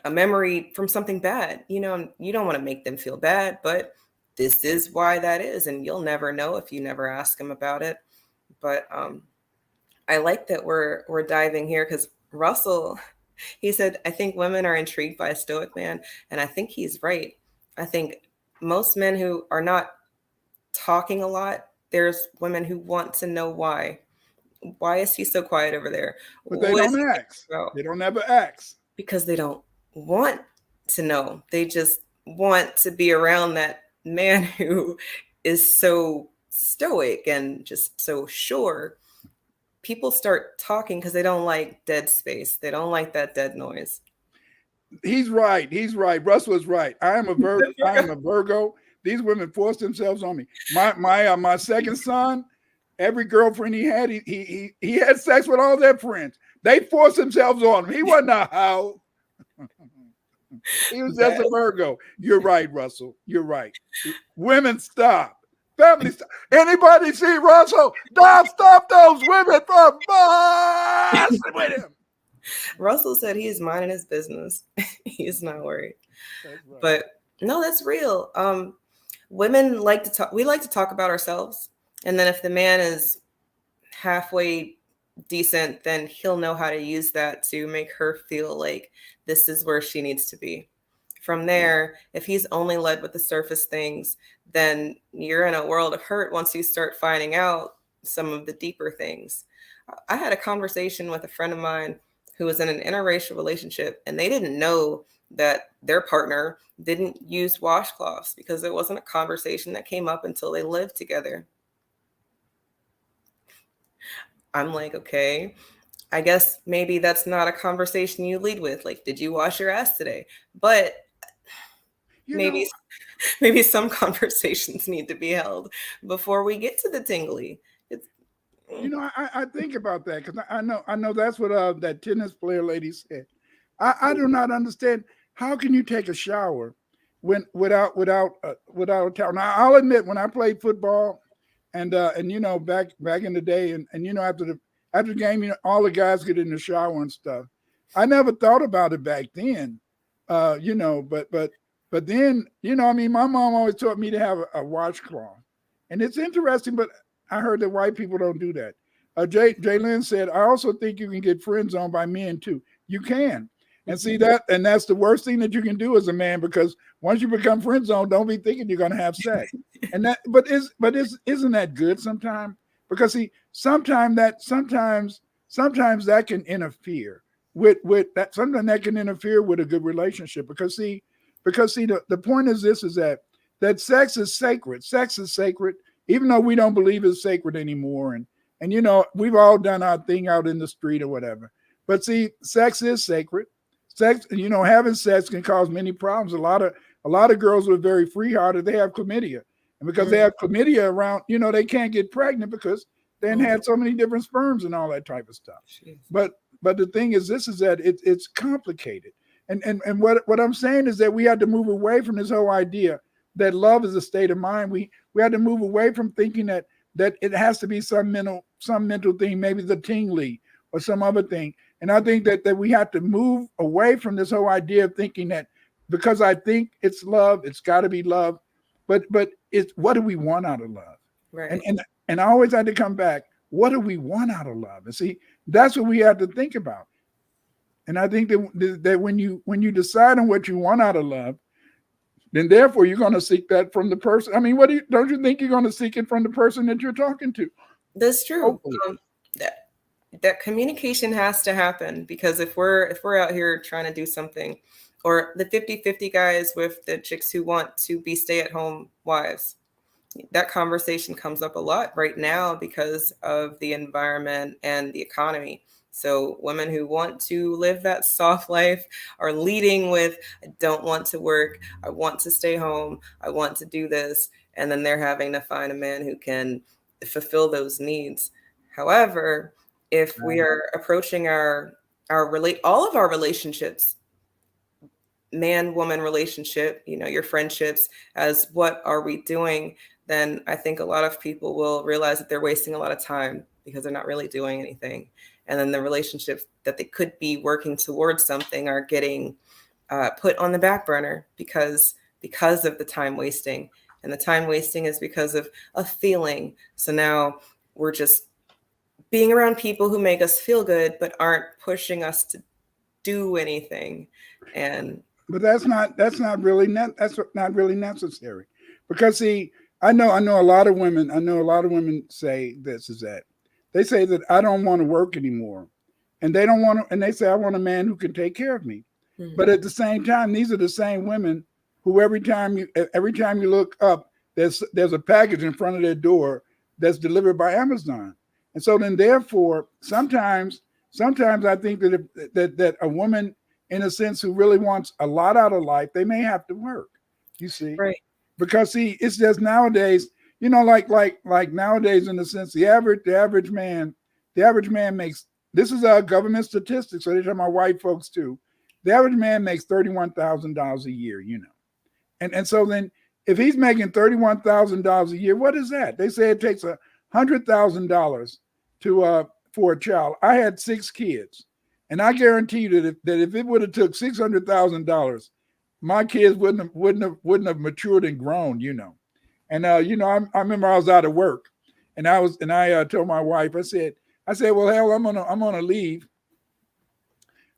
memory from something bad. You don't want to make them feel bad, but this is why that is. And you'll never know if you never ask them about it. But I like that we're diving here because Russell, he said, I think women are intrigued by a stoic man. And I think he's right. I think most men who are not talking a lot, there's women who want to know why. Why is he so quiet over there? But they What is don't he ask. thinking about? They don't ever ask. Because they don't want to know. They just want to be around that man who is so stoic and just so sure. People start talking because they don't like dead space. They don't like that dead noise. He's right. Russell is right. I am a Virgo. These women force themselves on me. My second son, every girlfriend he had, he had sex with all their friends. They forced themselves on him. He wasn't a hoe. He was just a Virgo. You're right, Russell. You're right. Women, stop. Family, stop. Anybody see Russell? Don't stop those women from messing with him. Russell said he's minding his business. He's not worried. That's right. But no, that's real. Women like to talk. We like to talk about ourselves. And then if the man is halfway decent, then he'll know how to use that to make her feel like this is where she needs to be. From there, if he's only led with the surface things, then you're in a world of hurt once you start finding out some of the deeper things. I had a conversation with a friend of mine who was in an interracial relationship, and they didn't know that their partner didn't use washcloths because it wasn't a conversation that came up until they lived together. I'm like, okay, I guess maybe that's not a conversation you lead with. Like, did you wash your ass today? But maybe some conversations need to be held before we get to the tingly. I think about that because I know that's what that tennis player lady said. I do not understand how can you take a shower without a towel. Now I'll admit when I played football and back in the day and after the game all the guys get in the shower and stuff. I never thought about it back then, but then my mom always taught me to have a washcloth, and it's interesting, but I heard that white people don't do that. Jay Lynn said, I also think you can get friend zoned by men too. You can. And see that, and that's the worst thing that you can do as a man, because once you become friend zone, don't be thinking you're going to have sex. And that, isn't that good sometimes? Because see, sometimes that can interfere with that. Sometimes that can interfere with a good relationship. Because see, the point is that sex is sacred. Sex is sacred, even though we don't believe it's sacred anymore. And we've all done our thing out in the street or whatever. But see, sex is sacred. Sex, having sex can cause many problems. A lot of girls who are very free hearted, they have chlamydia. And because they have chlamydia around, they can't get pregnant because they had so many different sperms and all that type of stuff. But the thing is that it's complicated. And what I'm saying is that we had to move away from this whole idea that love is a state of mind. We had to move away from thinking that it has to be some mental thing, maybe the tingly or some other thing. And I think that we have to move away from this whole idea of thinking that because I think it's love, it's got to be love. But it's, what do we want out of love? Right. And I always had to come back. What do we want out of love? And see, that's what we have to think about. And I think that when you decide on what you want out of love, then therefore you're going to seek that from the person. I mean, don't you think you're going to seek it from the person that you're talking to? That's true. That communication has to happen, because if we're out here trying to do something, or the 50-50 guys with the chicks who want to be stay-at-home wives, that conversation comes up a lot right now because of the environment and the economy. So women who want to live that soft life are leading with, I don't want to work, I want to stay home, I want to do this. And then they're having to find a man who can fulfill those needs. However, if we are approaching all of our relationships, man-woman relationship, your friendships, as what are we doing, then I think a lot of people will realize that they're wasting a lot of time because they're not really doing anything. And then the relationships that they could be working towards something are getting put on the back burner because of the time wasting. And the time wasting is because of a feeling. So now we're just being around people who make us feel good, but aren't pushing us to do anything. But that's not really not really necessary, because see, I know a lot of women say this is that they say that I don't want to work anymore, and they say I want a man who can take care of me. Mm-hmm. But at the same time, these are the same women who every time you look up, there's a package in front of their door that's delivered by Amazon. And so then therefore sometimes I think that a woman, in a sense, who really wants a lot out of life, they may have to work, you see. Right. Because see, it's just nowadays, like nowadays, in a sense, the average man makes, this is our government statistics, so they tell my white folks too. The average man makes $31,000 a year, And so then if he's making $31,000 a year, what is that? They say it takes $100,000 for a child. I had 6 kids, and I guarantee you that if it would have took $600,000, my kids wouldn't have matured and grown, And I remember I was out of work, and I told my wife, I said, well, hell, I'm gonna leave.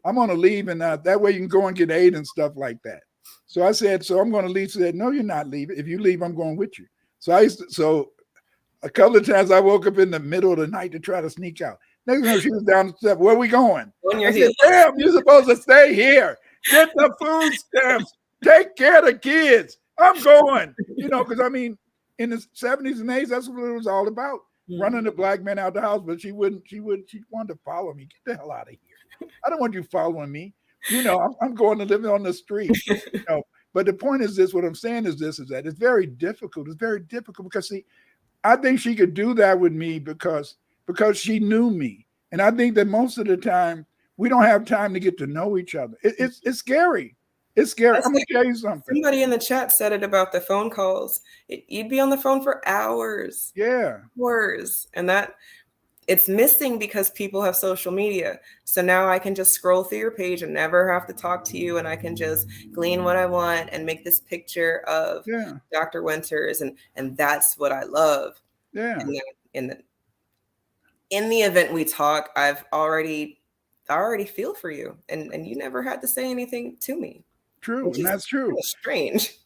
I'm gonna leave, and that way you can go and get aid and stuff like that. So I said, so I'm gonna leave. She said, no, you're not leaving. If you leave, I'm going with you. So a couple of times I woke up in the middle of the night to try to sneak out. Next thing she was down the step. Where are we going? I said, damn, you're supposed to stay here. Get the food stamps. Take care of the kids. I'm going. Because I mean, in the 70s and 80s, that's what it was all about. Mm-hmm. Running the black man out the house, but she wanted to follow me. Get the hell out of here. I don't want you following me. I'm going to live on the street. But the point is this, what I'm saying is that it's very difficult. It's very difficult because see, I think she could do that with me because she knew me. And I think that most of the time we don't have time to get to know each other. It's scary. It's scary. I'm going to tell you something. Somebody in the chat said it about the phone calls. You'd be on the phone for hours. Yeah. Hours. And that it's missing because people have social media. So now I can just scroll through your page and never have to talk to you. And I can just glean what I want and make this picture of Dr. Winters. And that's what I love. Yeah. And in the event we talk, I've already I already feel for you, and you never had to say anything to me, True, which and is that's kind true. of strange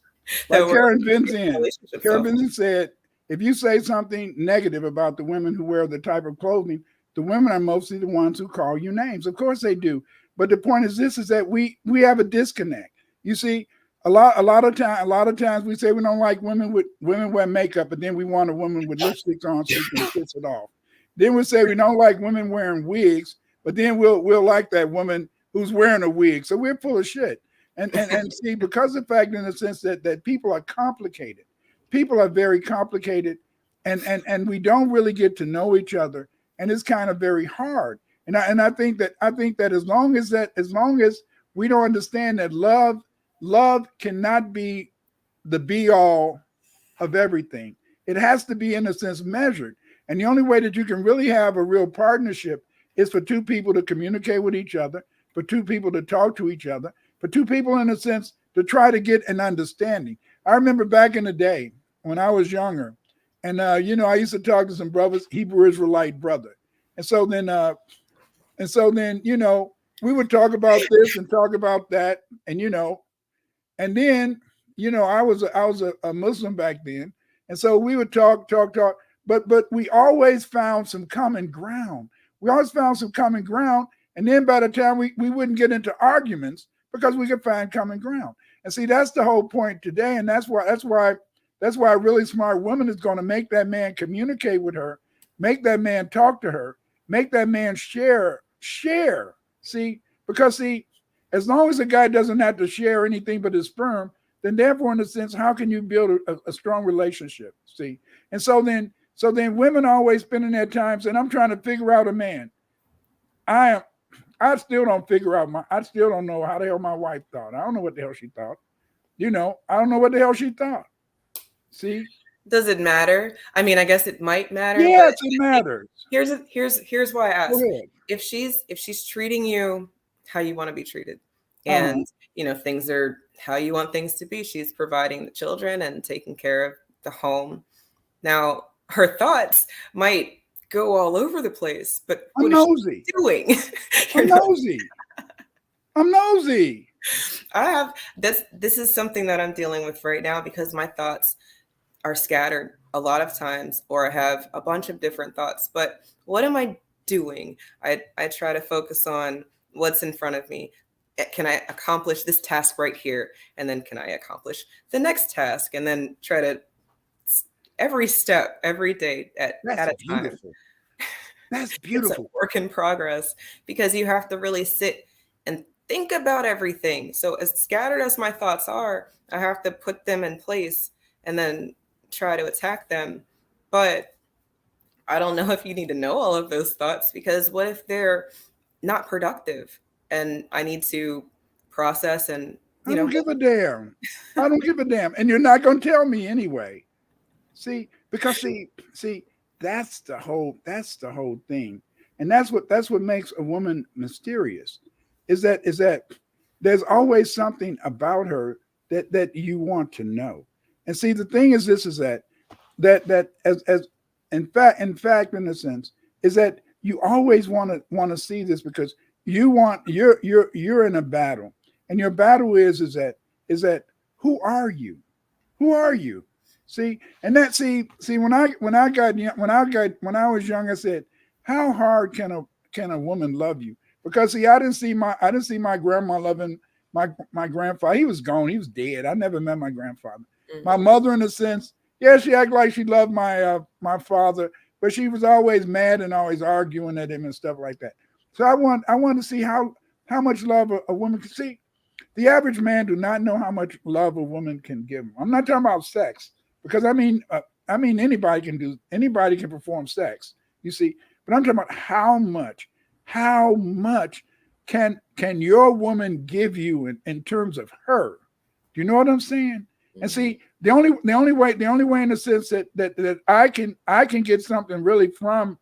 that Like we're Karen in a Vincent. relationship Karen so far. Vincent said, if you say something negative about the women who wear the type of clothing, the women are mostly the ones who call you names. Of course they do. But the point is this, is that we have a disconnect. You see, a lot of times we say we don't like women wear makeup, but then we want a woman with lipsticks on so we can kiss it off. Then we say we don't like women wearing wigs, but then we'll like that woman who's wearing a wig. So we're full of shit. And see, because of the fact in the sense that people are complicated, people are very complicated, and we don't really get to know each other, and it's kind of very hard. And I think that as long as we don't understand that love cannot be the be all of everything. It has to be, in a sense, measured. And the only way that you can really have a real partnership is for two people to communicate with each other, for two people to talk to each other, for two people, in a sense, to try to get an understanding. I remember back in the day when I was younger, and I used to talk to some brothers, Hebrew Israelite brother, and so then, we would talk about this and talk about that, and then, I was a Muslim back then, and so we would talk, but we always found some common ground. We always found some common ground, and then by the time we wouldn't get into arguments because we could find common ground. And see, that's the whole point today, and that's why a really smart woman is going to make that man communicate with her, make that man talk to her, make that man share. See, because see, as long as a guy doesn't have to share anything but his sperm, then therefore, in a sense, how can you build a strong relationship? See, and so then women are always spending their time saying, "I'm trying to figure out a man." I still don't figure out I still don't know how the hell my wife thought. I don't know what the hell she thought. I don't know what the hell she thought. See, Does it matter? I mean, I guess it might matter, but yes, it matters. here's why I Go ask. ahead. If she's treating you how you want to be treated, Uh-huh. and things are how you want things to be, she's providing the children and taking care of the home. Now, her thoughts might go all over the place, but I'm what is nosy. she doing? I'm you know, nosy. I'm nosy. I have this is something that I'm dealing with right now because my thoughts are scattered a lot of times, or I have a bunch of different thoughts. But what am I doing? I try to focus on what's in front of me. Can I accomplish this task right here? And then can I accomplish the next task? And then try to every step, every day at That's a time. beautiful. That's It's a beautiful. work in progress because you have to really sit and think about everything. So, as scattered as my thoughts are, I have to put them in place and then try to attack them. But I don't know if you need to know all of those thoughts because what if they're not productive and I need to process and, I don't give a damn. I don't give a damn. And you're not going to tell me anyway. See, because see, that's the whole thing. And that's what makes a woman mysterious. Is that there's always something about her that you want to know. And see, the thing is this is that as in fact in a sense is that you always want to see this because you're in a battle, and your battle is that who are you? Who are you? See, and that see when I was young, I said, how hard can a woman love you? Because see, I didn't see my grandma loving my grandfather. He was gone. He was dead. I never met my grandfather. My Mhm. mother, in a sense, yeah, she acted like she loved my father, but she was always mad and always arguing at him and stuff like that. So I want to see how much love a woman can see. The average man do not know how much love a woman can give him. I'm not talking about sex because I mean anybody can perform sex. You see, but I'm talking about how much can your woman give you in terms of her? Do you know what I'm saying? And Mhm. see, the only way in the sense that I can get something really from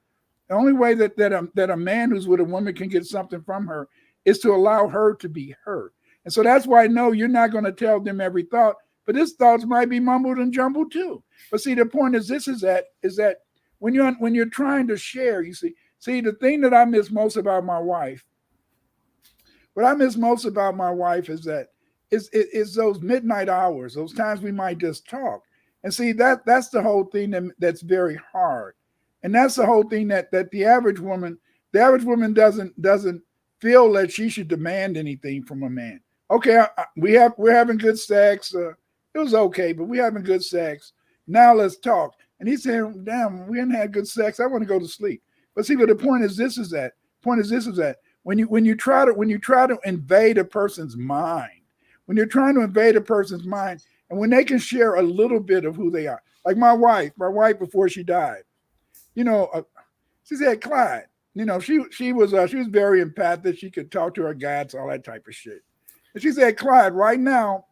the only way that a man who's with a woman can get something from her is to allow her to be her. And so that's why no, you're not going to tell them every thought, but his thoughts might be mumbled and jumbled too. But see, the point is this is that when you're trying to share, you see the thing that I miss most about my wife what I miss most about my wife is that it's those midnight hours, those times we might just talk. And see that's the whole thing that's very hard. And that's the whole thing that the average woman doesn't feel that she should demand anything from a man. Okay, we're having good sex. It was okay, but we're having good sex. Now let's talk. And he said, "Damn, we hadn't had good sex. I want to go to sleep." But see, but the point is this is that when you try to invade a person's mind, when you're trying to invade a person's mind, and when they can share a little bit of who they are, like my wife before she died, you know, she said, "Clyde, she was very empathic. She could talk to her gods, all that type of shit." And she said, "Clyde, right now,"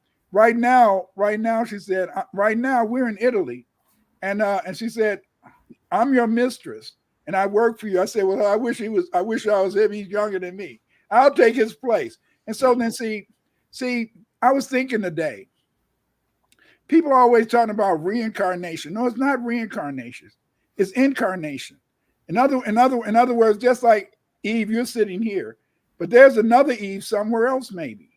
she said, "right now we're in Italy, and she said, I'm your mistress, and I work for you." I said, "Well, I wish I was him. He's younger than me. I'll take his place." And so then, see, I was thinking today. People are always talking about reincarnation. No, it's not reincarnation. It's incarnation. In other words, just like Eve, you're sitting here, but there's another Eve somewhere else, maybe.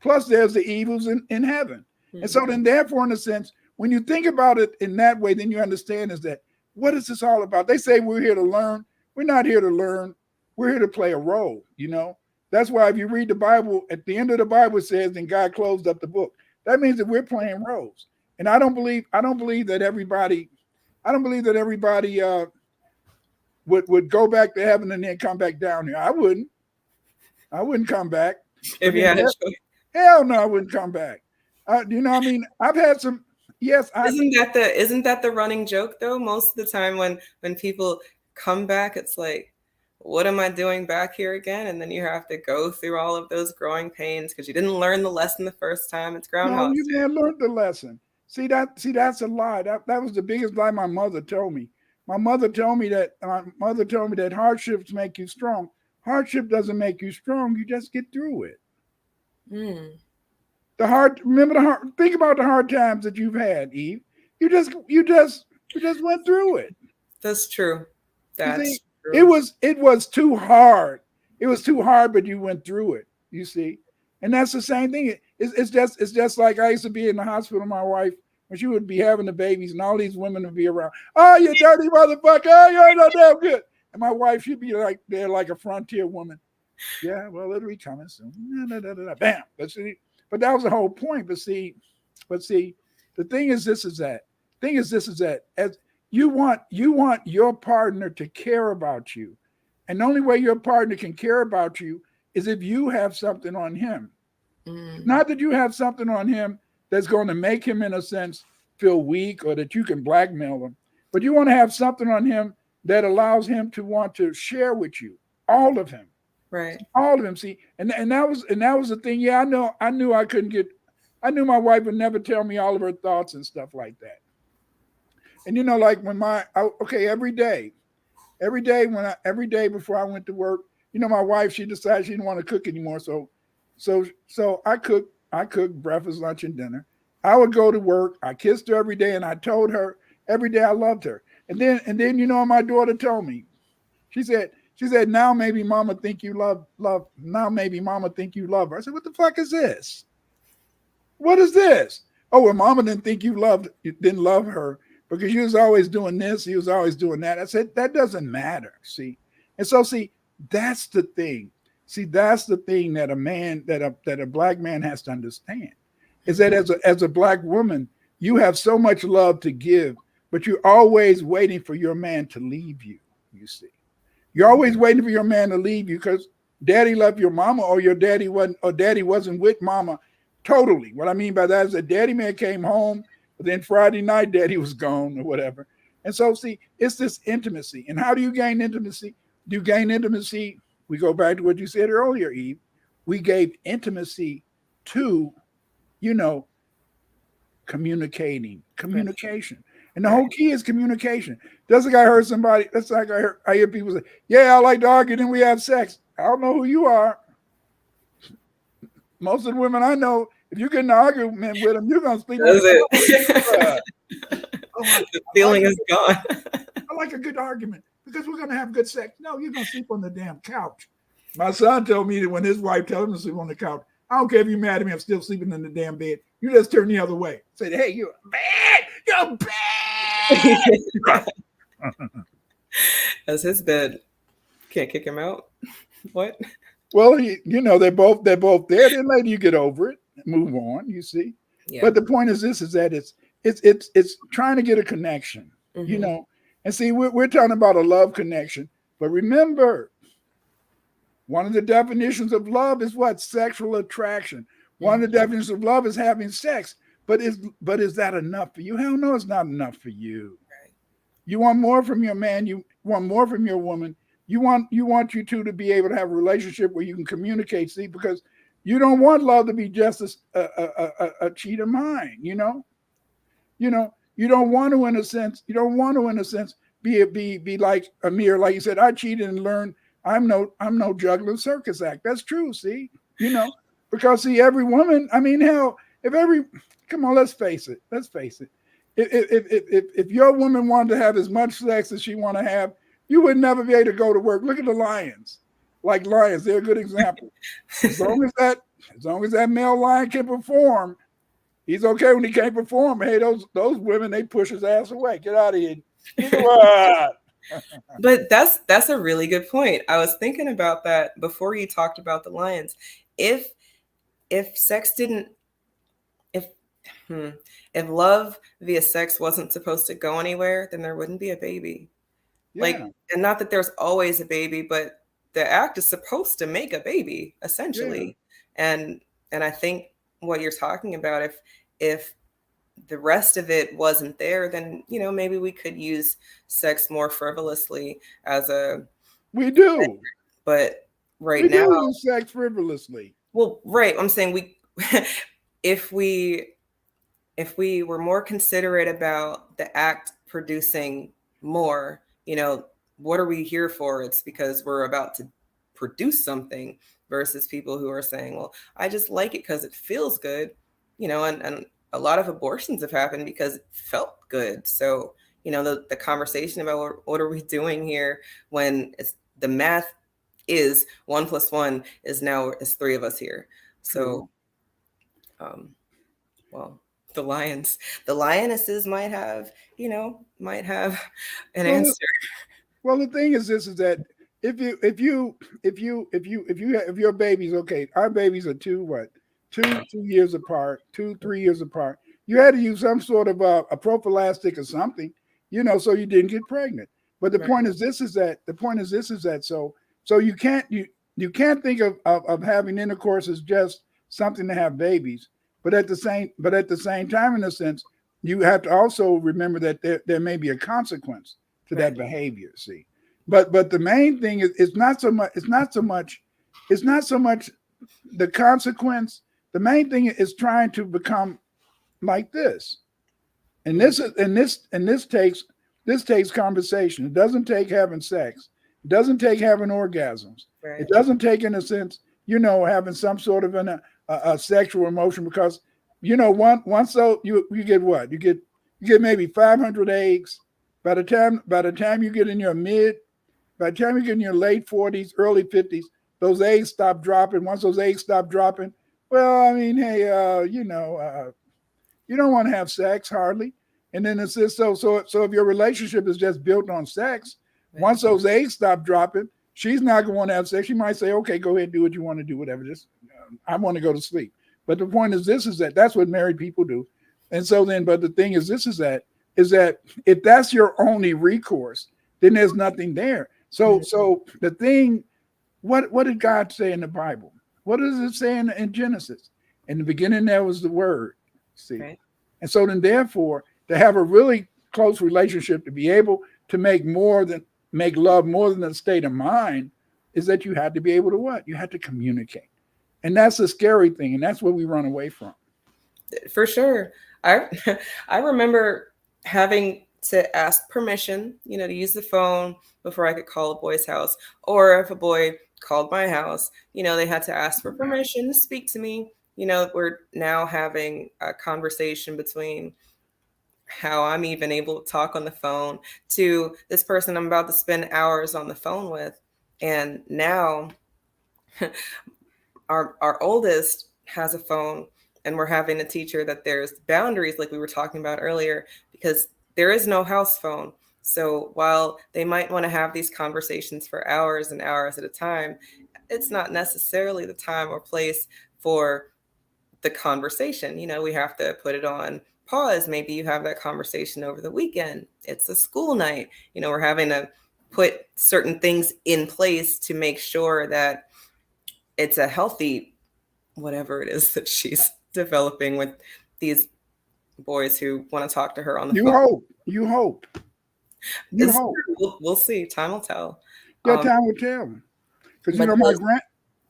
Plus, there's the evils in heaven. And so then, therefore, in a sense, when you think about it in that way, then you understand is that what is this all about? They say we're here to learn. We're not here to learn. We're here to play a role. That's why if you read the Bible, at the end of the Bible it says, then God closed up the book. That means that we're playing roles. And I don't believe that everybody would go back to heaven and then come back down here. I wouldn't come back. If you had a choice. Hell no, I wouldn't come back. I've had some. Yes, Isn't that the running joke though? Most of the time when people come back, it's like, what am I doing back here again? And then you have to go through all of those growing pains because you didn't learn the lesson the first time. It's no, Groundhog you Day. man learned the lesson. That's a lie. That was the biggest lie my mother told me. My mother told me that hardships make you strong. Hardship doesn't make you strong. You just get through it. Hmm. Think about the hard times that you've had, Eve. You just went through it. That's true. You see, That's it true. was too hard. It was too hard, but you went through it. You see, and that's the same thing. It's just like I used to be in the hospital with my wife when she would be having the babies, and all these women would be around. "Oh, you dirty motherfucker! Oh, you're not damn good." And my wife, she'd be like there, like a frontier woman. "Yeah, well, it'll be coming soon." Bam. But that was the whole point. But see, the thing is this is that as you want your partner to care about you. And the only way your partner can care about you is if you have something on him. Mm. Not that you have something on him that's going to make him, in a sense, feel weak or that you can blackmail him, but you want to have something on him that allows him to want to share with you all of him. Right. All of them. See, and that was the thing. Yeah, I knew my wife would never tell me all of her thoughts and stuff like that. And like okay, every day before I went to work, my wife, she decided she didn't want to cook anymore. So I cooked breakfast, lunch, and dinner. I would go to work. I kissed her every day, and I told her every day I loved her. And then my daughter told me, she said, "Now maybe mama think you love. Now maybe mama think you love her." I said, "What the fuck is this? What is this?" "Oh, well, mama didn't love her because she was always doing this. He was always doing that." I said, "That doesn't matter." See, and so that's the thing. See, that's the thing that a black man has to understand is that as a black woman, you have so much love to give, but you're always waiting for your man to leave you. You see. You're always waiting for your man to leave you because daddy left your mama, or daddy wasn't with mama totally. What I mean by that is that daddy man came home, but then Friday night daddy was gone or whatever. And so see, it's this intimacy. And how do you gain intimacy? Do you gain intimacy? We go back to what you said earlier, Eve. We gave intimacy to, communication. And the whole key is communication. That's like I hear people say, "Yeah, I like to argue, then we have sex." I don't know who you are. Most of the women I know, if you get in an argument with them, you're gonna sleep on That's the it. The feeling is gone. I like a good argument because we're gonna have good sex. No, you're gonna sleep on the damn couch. My son told me that when his wife tells him to sleep on the couch, I don't care if you're mad at me, I'm still sleeping in the damn bed. You just turn the other way. Say, hey, you're bad. You're bad. As his bed. Can't kick him out. What? Well, they're both there. Then later you get over it, move on. You see, Yeah. but the point is this: is that it's trying to get a connection, Mm-hmm. and see we're talking about a love connection. But remember, one of the definitions of love is what? Sexual attraction. One of the Mm-hmm. definitions of love is having sex. But is that enough for you? Hell no, it's not enough for you. Right. You want more from your man. You want more from your woman. You want you two to be able to have a relationship where you can communicate. See, because you don't want love to be just a cheat of mine. You don't want to in a sense. You don't want to in a sense be like Amir. Like you said, I cheated and learned. I'm no juggling circus act. That's true. See, because see every woman. I mean, hell, if every come on, let's face it. Let's face it. If your woman wanted to have as much sex as she want to have, you would never be able to go to work. Look at the lions. Like lions, they're a good example. As long as that, as long as that male lion can perform, he's okay when he can't perform. Hey, those women, they push his ass away. Get out of here. Get out. But that's a really good point. I was thinking about that before you talked about the lions. If if sex didn't if hmm, if love via sex wasn't supposed to go anywhere, then there wouldn't be a baby. Like, Yeah, and not that there's always a baby, but the act is supposed to make a baby yeah. essentially. And I think what you're talking about, if the rest of it wasn't there, then maybe we could use sex more frivolously as a. We do. But right We now, do use sex frivolously. well, right, I'm saying we if we were more considerate about the act producing more, what are we here for? It's because we're about to produce something, versus people who are saying, well, I just like it because it feels good, and a lot of abortions have happened because it felt good. So, the conversation about what are we doing here, when it's the math is 1 + 1 is three of us here. So, True. um, well, the lionesses might have an Well, answer. Well, the thing is this: is that if your baby's okay, our babies are 2 years apart, 3 years apart. You had to use some sort of a prophylactic or something, so you didn't get pregnant. But the Right. point is this: is that so you can't think of having intercourse as just something to have babies, but at the same time, in a sense, you have to also remember that there may be a consequence to that Right. behavior. See, but the main thing is it's not so much the consequence. The main thing is trying to become like this, and Mm. this takes conversation. It doesn't take having sex. It doesn't take having orgasms. It Right. doesn't take, in a sense, having some sort of a sexual emotion, because once so you get what you get maybe 500 eggs. By the time you get in your by the time you get in your late 40s, early 50s, those eggs stop dropping. Once those eggs stop dropping, well, I mean, hey, you don't want to have sex hardly. And then it's just so if your relationship is just built on sex, Right. once those eggs stop dropping, she's not going to want to have sex. She might say, okay, go ahead, do what you want to do, whatever. Just I want to go to sleep. But the point is this: is that that's what married people do. And so then, but the thing is this: is that if that's your only recourse, then there's nothing there. So Mhm. so the thing, what did God say in the Bible? What does it say in Genesis? In the beginning there was the word. See. Right. And so then therefore, to have a really close relationship, to be able to make love more than a state of mind, is that you had to be able to what? You had to communicate. And that's a scary thing. And that's what we run away from. For sure. I I remember having to ask permission, to use the phone before I could call a boy's house. Or if a boy called my house, they had to ask for permission to speak to me. We're now having a conversation between how I'm even able to talk on the phone to this person I'm about to spend hours on the phone with. And now Our oldest has a phone, and we're having to teach her that there's boundaries, like we were talking about earlier, because there is no house phone. So while they might want to have these conversations for hours and hours at a time, it's not necessarily the time or place for the conversation. We have to put it on pause. Maybe you have that conversation over the weekend. It's a school night. We're having to put certain things in place to make sure that it's a healthy whatever it is that she's developing with these boys who want to talk to her on the You phone. hope. You hope. You It's hope. we'll see. Time will tell. Yeah, time will tell. Because But go ahead.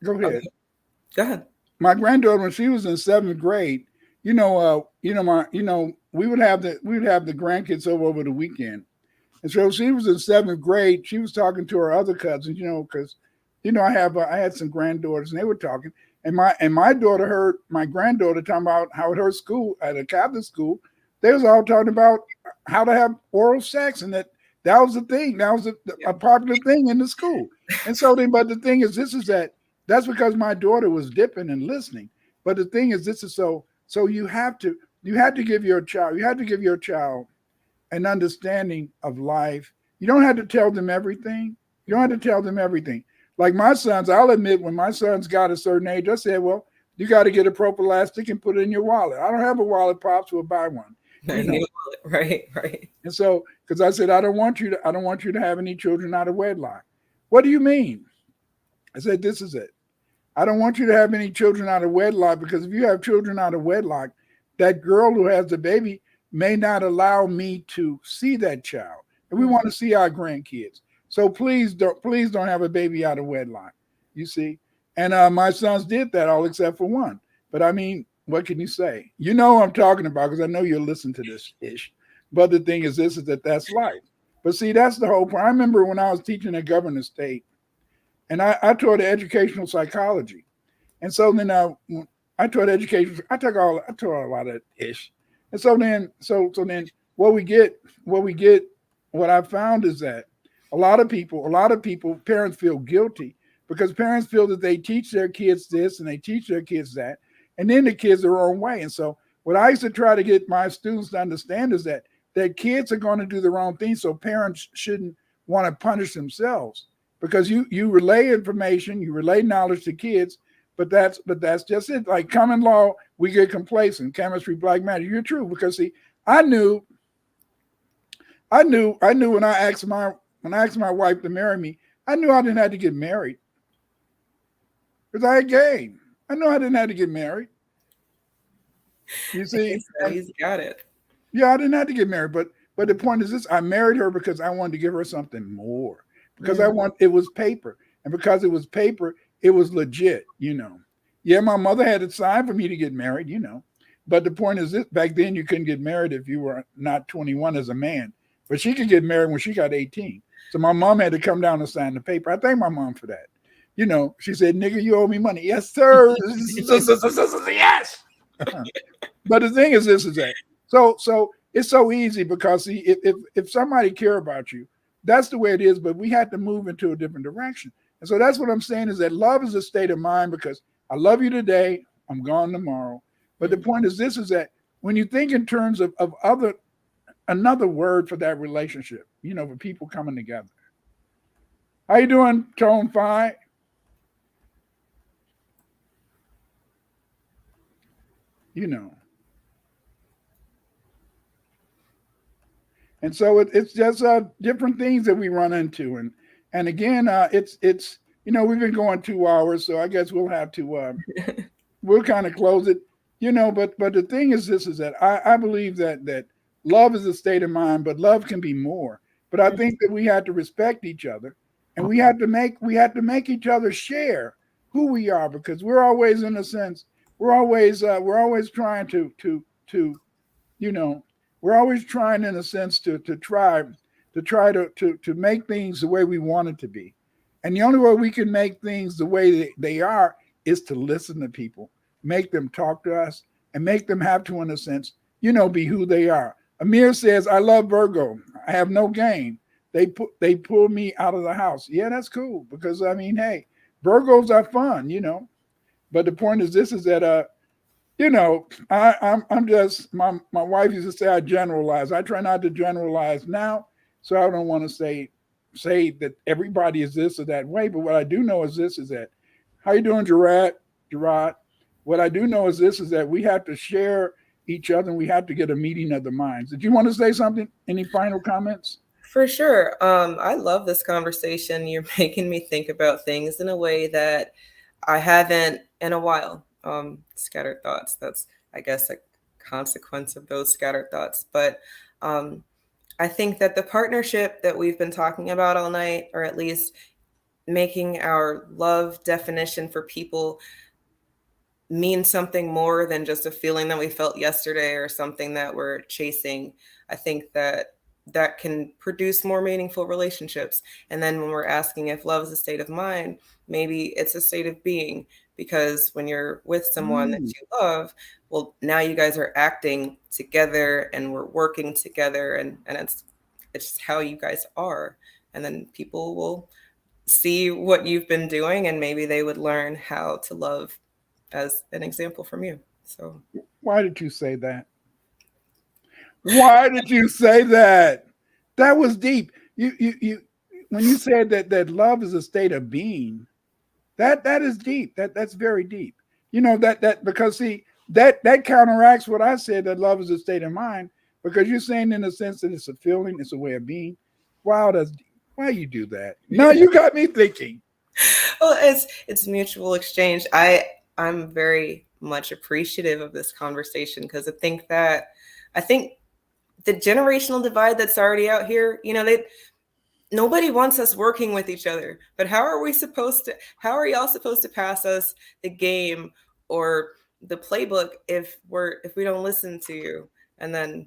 okay, go ahead. My granddaughter, when she was in 7th grade, we would have the grandkids over the weekend. And so she was in 7th grade. She was talking to her other cousins, because I had some granddaughters and they were talking. And my daughter heard my granddaughter talking about how at her school, at a Catholic school, they was all talking about how to have oral sex, and that was the thing. That was a popular thing in the school. And so then, but the thing is, that's because my daughter was dipping and listening. But the thing is, this is so you have to give your child an understanding of life. You don't have to tell them everything. You don't have to tell them everything. Like my sons, I'll admit, when my sons got a certain age, I said, well, you got to get a Propilastic and put it in your wallet. I don't have a wallet, Pops, we'll buy one. Right. And so, because I said, I don't want you to have any children out of wedlock. What do you mean? I said, this is it. I don't want you to have any children out of wedlock, because if you have children out of wedlock, that girl who has the baby may not allow me to see that child. And we want to see our grandkids. So please don't have a baby out of wedlock, you see. And my sons did that, all except for one. But I mean, what can you say? You know what I'm talking about, because I know you'll listen to this ish. But the thing is that's life. But see, that's the whole point. I remember when I was teaching at Governor State, and I taught educational psychology. And so then I taught education. I taught a lot of ish. And so then what I found is that a lot of people, parents feel guilty, because parents feel that they teach their kids this and they teach their kids that, and then the kids are their own way. And so what I used to try to get my students to understand is that kids are going to do the wrong thing. So parents shouldn't want to punish themselves, because you relay information, you relay knowledge to kids, but that's just it. Like common law, we get complacent. Chemistry, black matter, you're true, because see, I knew when I asked my wife to marry me, I knew I didn't have to get married, because I had game. I knew I didn't have to get married. You see, He's got it. Yeah, I didn't have to get married, but the point is this: I married her because I wanted to give her something more, because it was paper, and because it was paper, it was legit. Yeah, my mother had to sign for me to get married. But the point is this: back then you couldn't get married if you were not 21 as a man, but she could get married when she got 18. So my mom had to come down and sign the paper. I thank my mom for that. She said, "Nigga, you owe me money." Yes, sir. Yes. But the thing is this: is that so it's so easy, because see, if somebody care about you, that's the way it is. But we had to move into a different direction. And so that's what I'm saying, is that love is a state of mind, because I love you today, I'm gone tomorrow. But the point is this: is that when you think in terms of another word for that relationship, for people coming together. How you doing, Tone Fi? And so it's just different things that we run into, and again, it's we've been going 2 hours, so I guess we'll have to we'll kind of close it, But the thing is this: is that I believe that love is a state of mind, but love can be more. But I think that we have to respect each other, and we have to make each other share who we are, because we're always, in a sense, we're always trying to we're always trying, in a sense, to try to make things the way we want it to be. And the only way we can make things the way they are is to listen to people, make them talk to us, and make them have to, in a sense, be who they are. Amir says, "I love Virgo. I have no game. They pull me out of the house." Yeah, that's cool, because I mean, hey, Virgos are fun, but the point is this is that I'm just my wife used to say I generalize. I try not to generalize now, so I don't want to say that everybody is this or that way. But what I do know is this is that how you doing, Gerard? What I do know is this is that we have to share each other and we have to get a meeting of the minds. Did you want to say something? Any final comments? For sure. I love this conversation. You're making me think about things in a way that I haven't in a while. Scattered thoughts. That's, I guess, a consequence of those scattered thoughts. But I think that the partnership that we've been talking about all night, or at least making our love definition for people mean something more than just a feeling that we felt yesterday or something that we're chasing, I think that can produce more meaningful relationships. And then when we're asking if love is a state of mind, maybe it's a state of being, because when you're with someone that you love, well, now you guys are acting together and we're working together, and it's just how you guys are. And then people will see what you've been doing and maybe they would learn how to love as an example from you. So why did you say that? Why did you say that? That was deep. You when you said that love is a state of being, that is deep. That's very deep. That because see that counteracts what I said, that love is a state of mind, because you're saying in a sense that it's a feeling, it's a way of being. Wow, that's deep. Why you do that? Now you got me thinking. Well, it's mutual exchange. I'm very much appreciative of this conversation, because I think the generational divide that's already out here, nobody wants us working with each other. But how are y'all supposed to pass us the game or the playbook if we don't listen to you? And then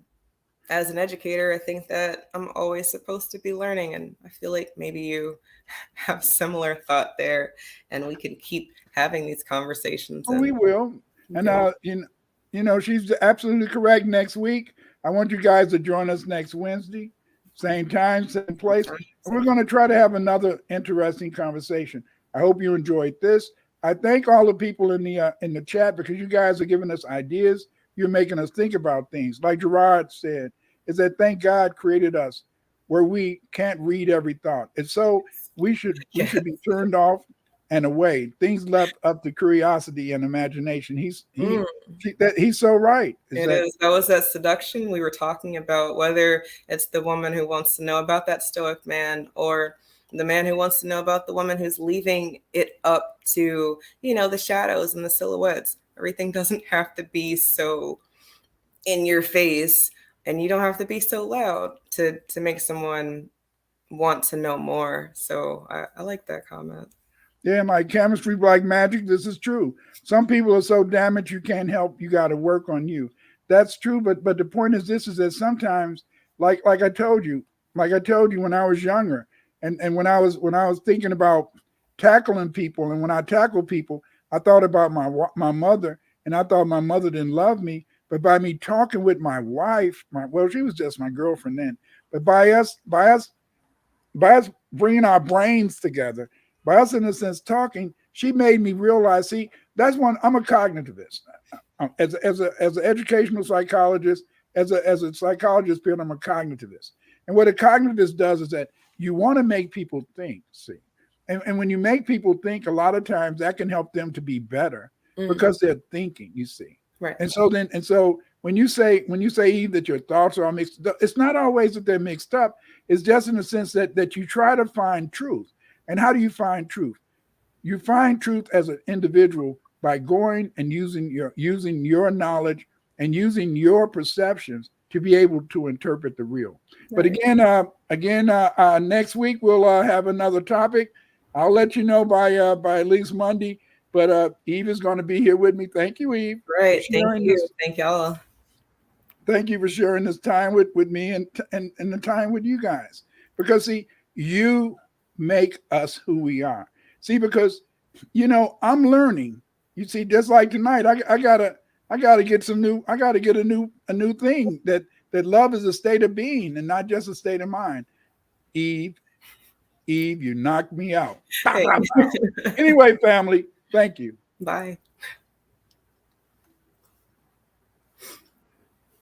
as an educator, I think that I'm always supposed to be learning. And I feel like maybe you have similar thought there, and we can keep having these conversations. Oh, we will. And she's absolutely correct. Next week, I want you guys to join us next Wednesday, same time, same place. And we're going to try to have another interesting conversation. I hope you enjoyed this. I thank all the people in the chat, because you guys are giving us ideas. You're making us think about things. Like Gerard said, is that thank God created us where we can't read every thought. And so we should be turned off and away. Things left up to curiosity and imagination. He's so right. That was that seduction we were talking about, whether it's the woman who wants to know about that stoic man, or the man who wants to know about the woman who's leaving it up to, the shadows and the silhouettes. Everything doesn't have to be so in your face, and you don't have to be so loud to make someone want to know more. So I like that comment. Yeah, my chemistry like magic. This is true. Some people are so damaged you can't help. You got to work on you. That's true. But the point is this, is that sometimes, like I told you when I was younger, and when I was thinking about tackling people, and when I tackle people, I thought about my mother, and I thought my mother didn't love me. But by me talking with my wife, she was just my girlfriend then. But by us bringing our brains together, by us in a sense talking, she made me realize. See, that's one. I'm a cognitivist. As an educational psychologist, as a psychologist, I'm a cognitivist. And what a cognitivist does is that you want to make people think. See, and when you make people think, a lot of times that can help them to be better because they're thinking. You see. Right. And so when you say Eve, that your thoughts are all mixed up, it's not always that they're mixed up. It's just in the sense that you try to find truth. And how do you find truth? You find truth as an individual by going and using your knowledge and using your perceptions to be able to interpret the real. Right. But again, next week we'll have another topic. I'll let you know by at least Monday. But Eve is going to be here with me. Thank you, Eve. Right. Thank you. Thank y'all. Thank you for sharing this time with me and the time with you guys. Because see, you make us who we are. See, because I'm learning. You see, just like tonight, I gotta get a new thing that love is a state of being and not just a state of mind. Eve, Eve, you knocked me out. Pow, Hey. pow, pow. Anyway, family, thank you. Bye.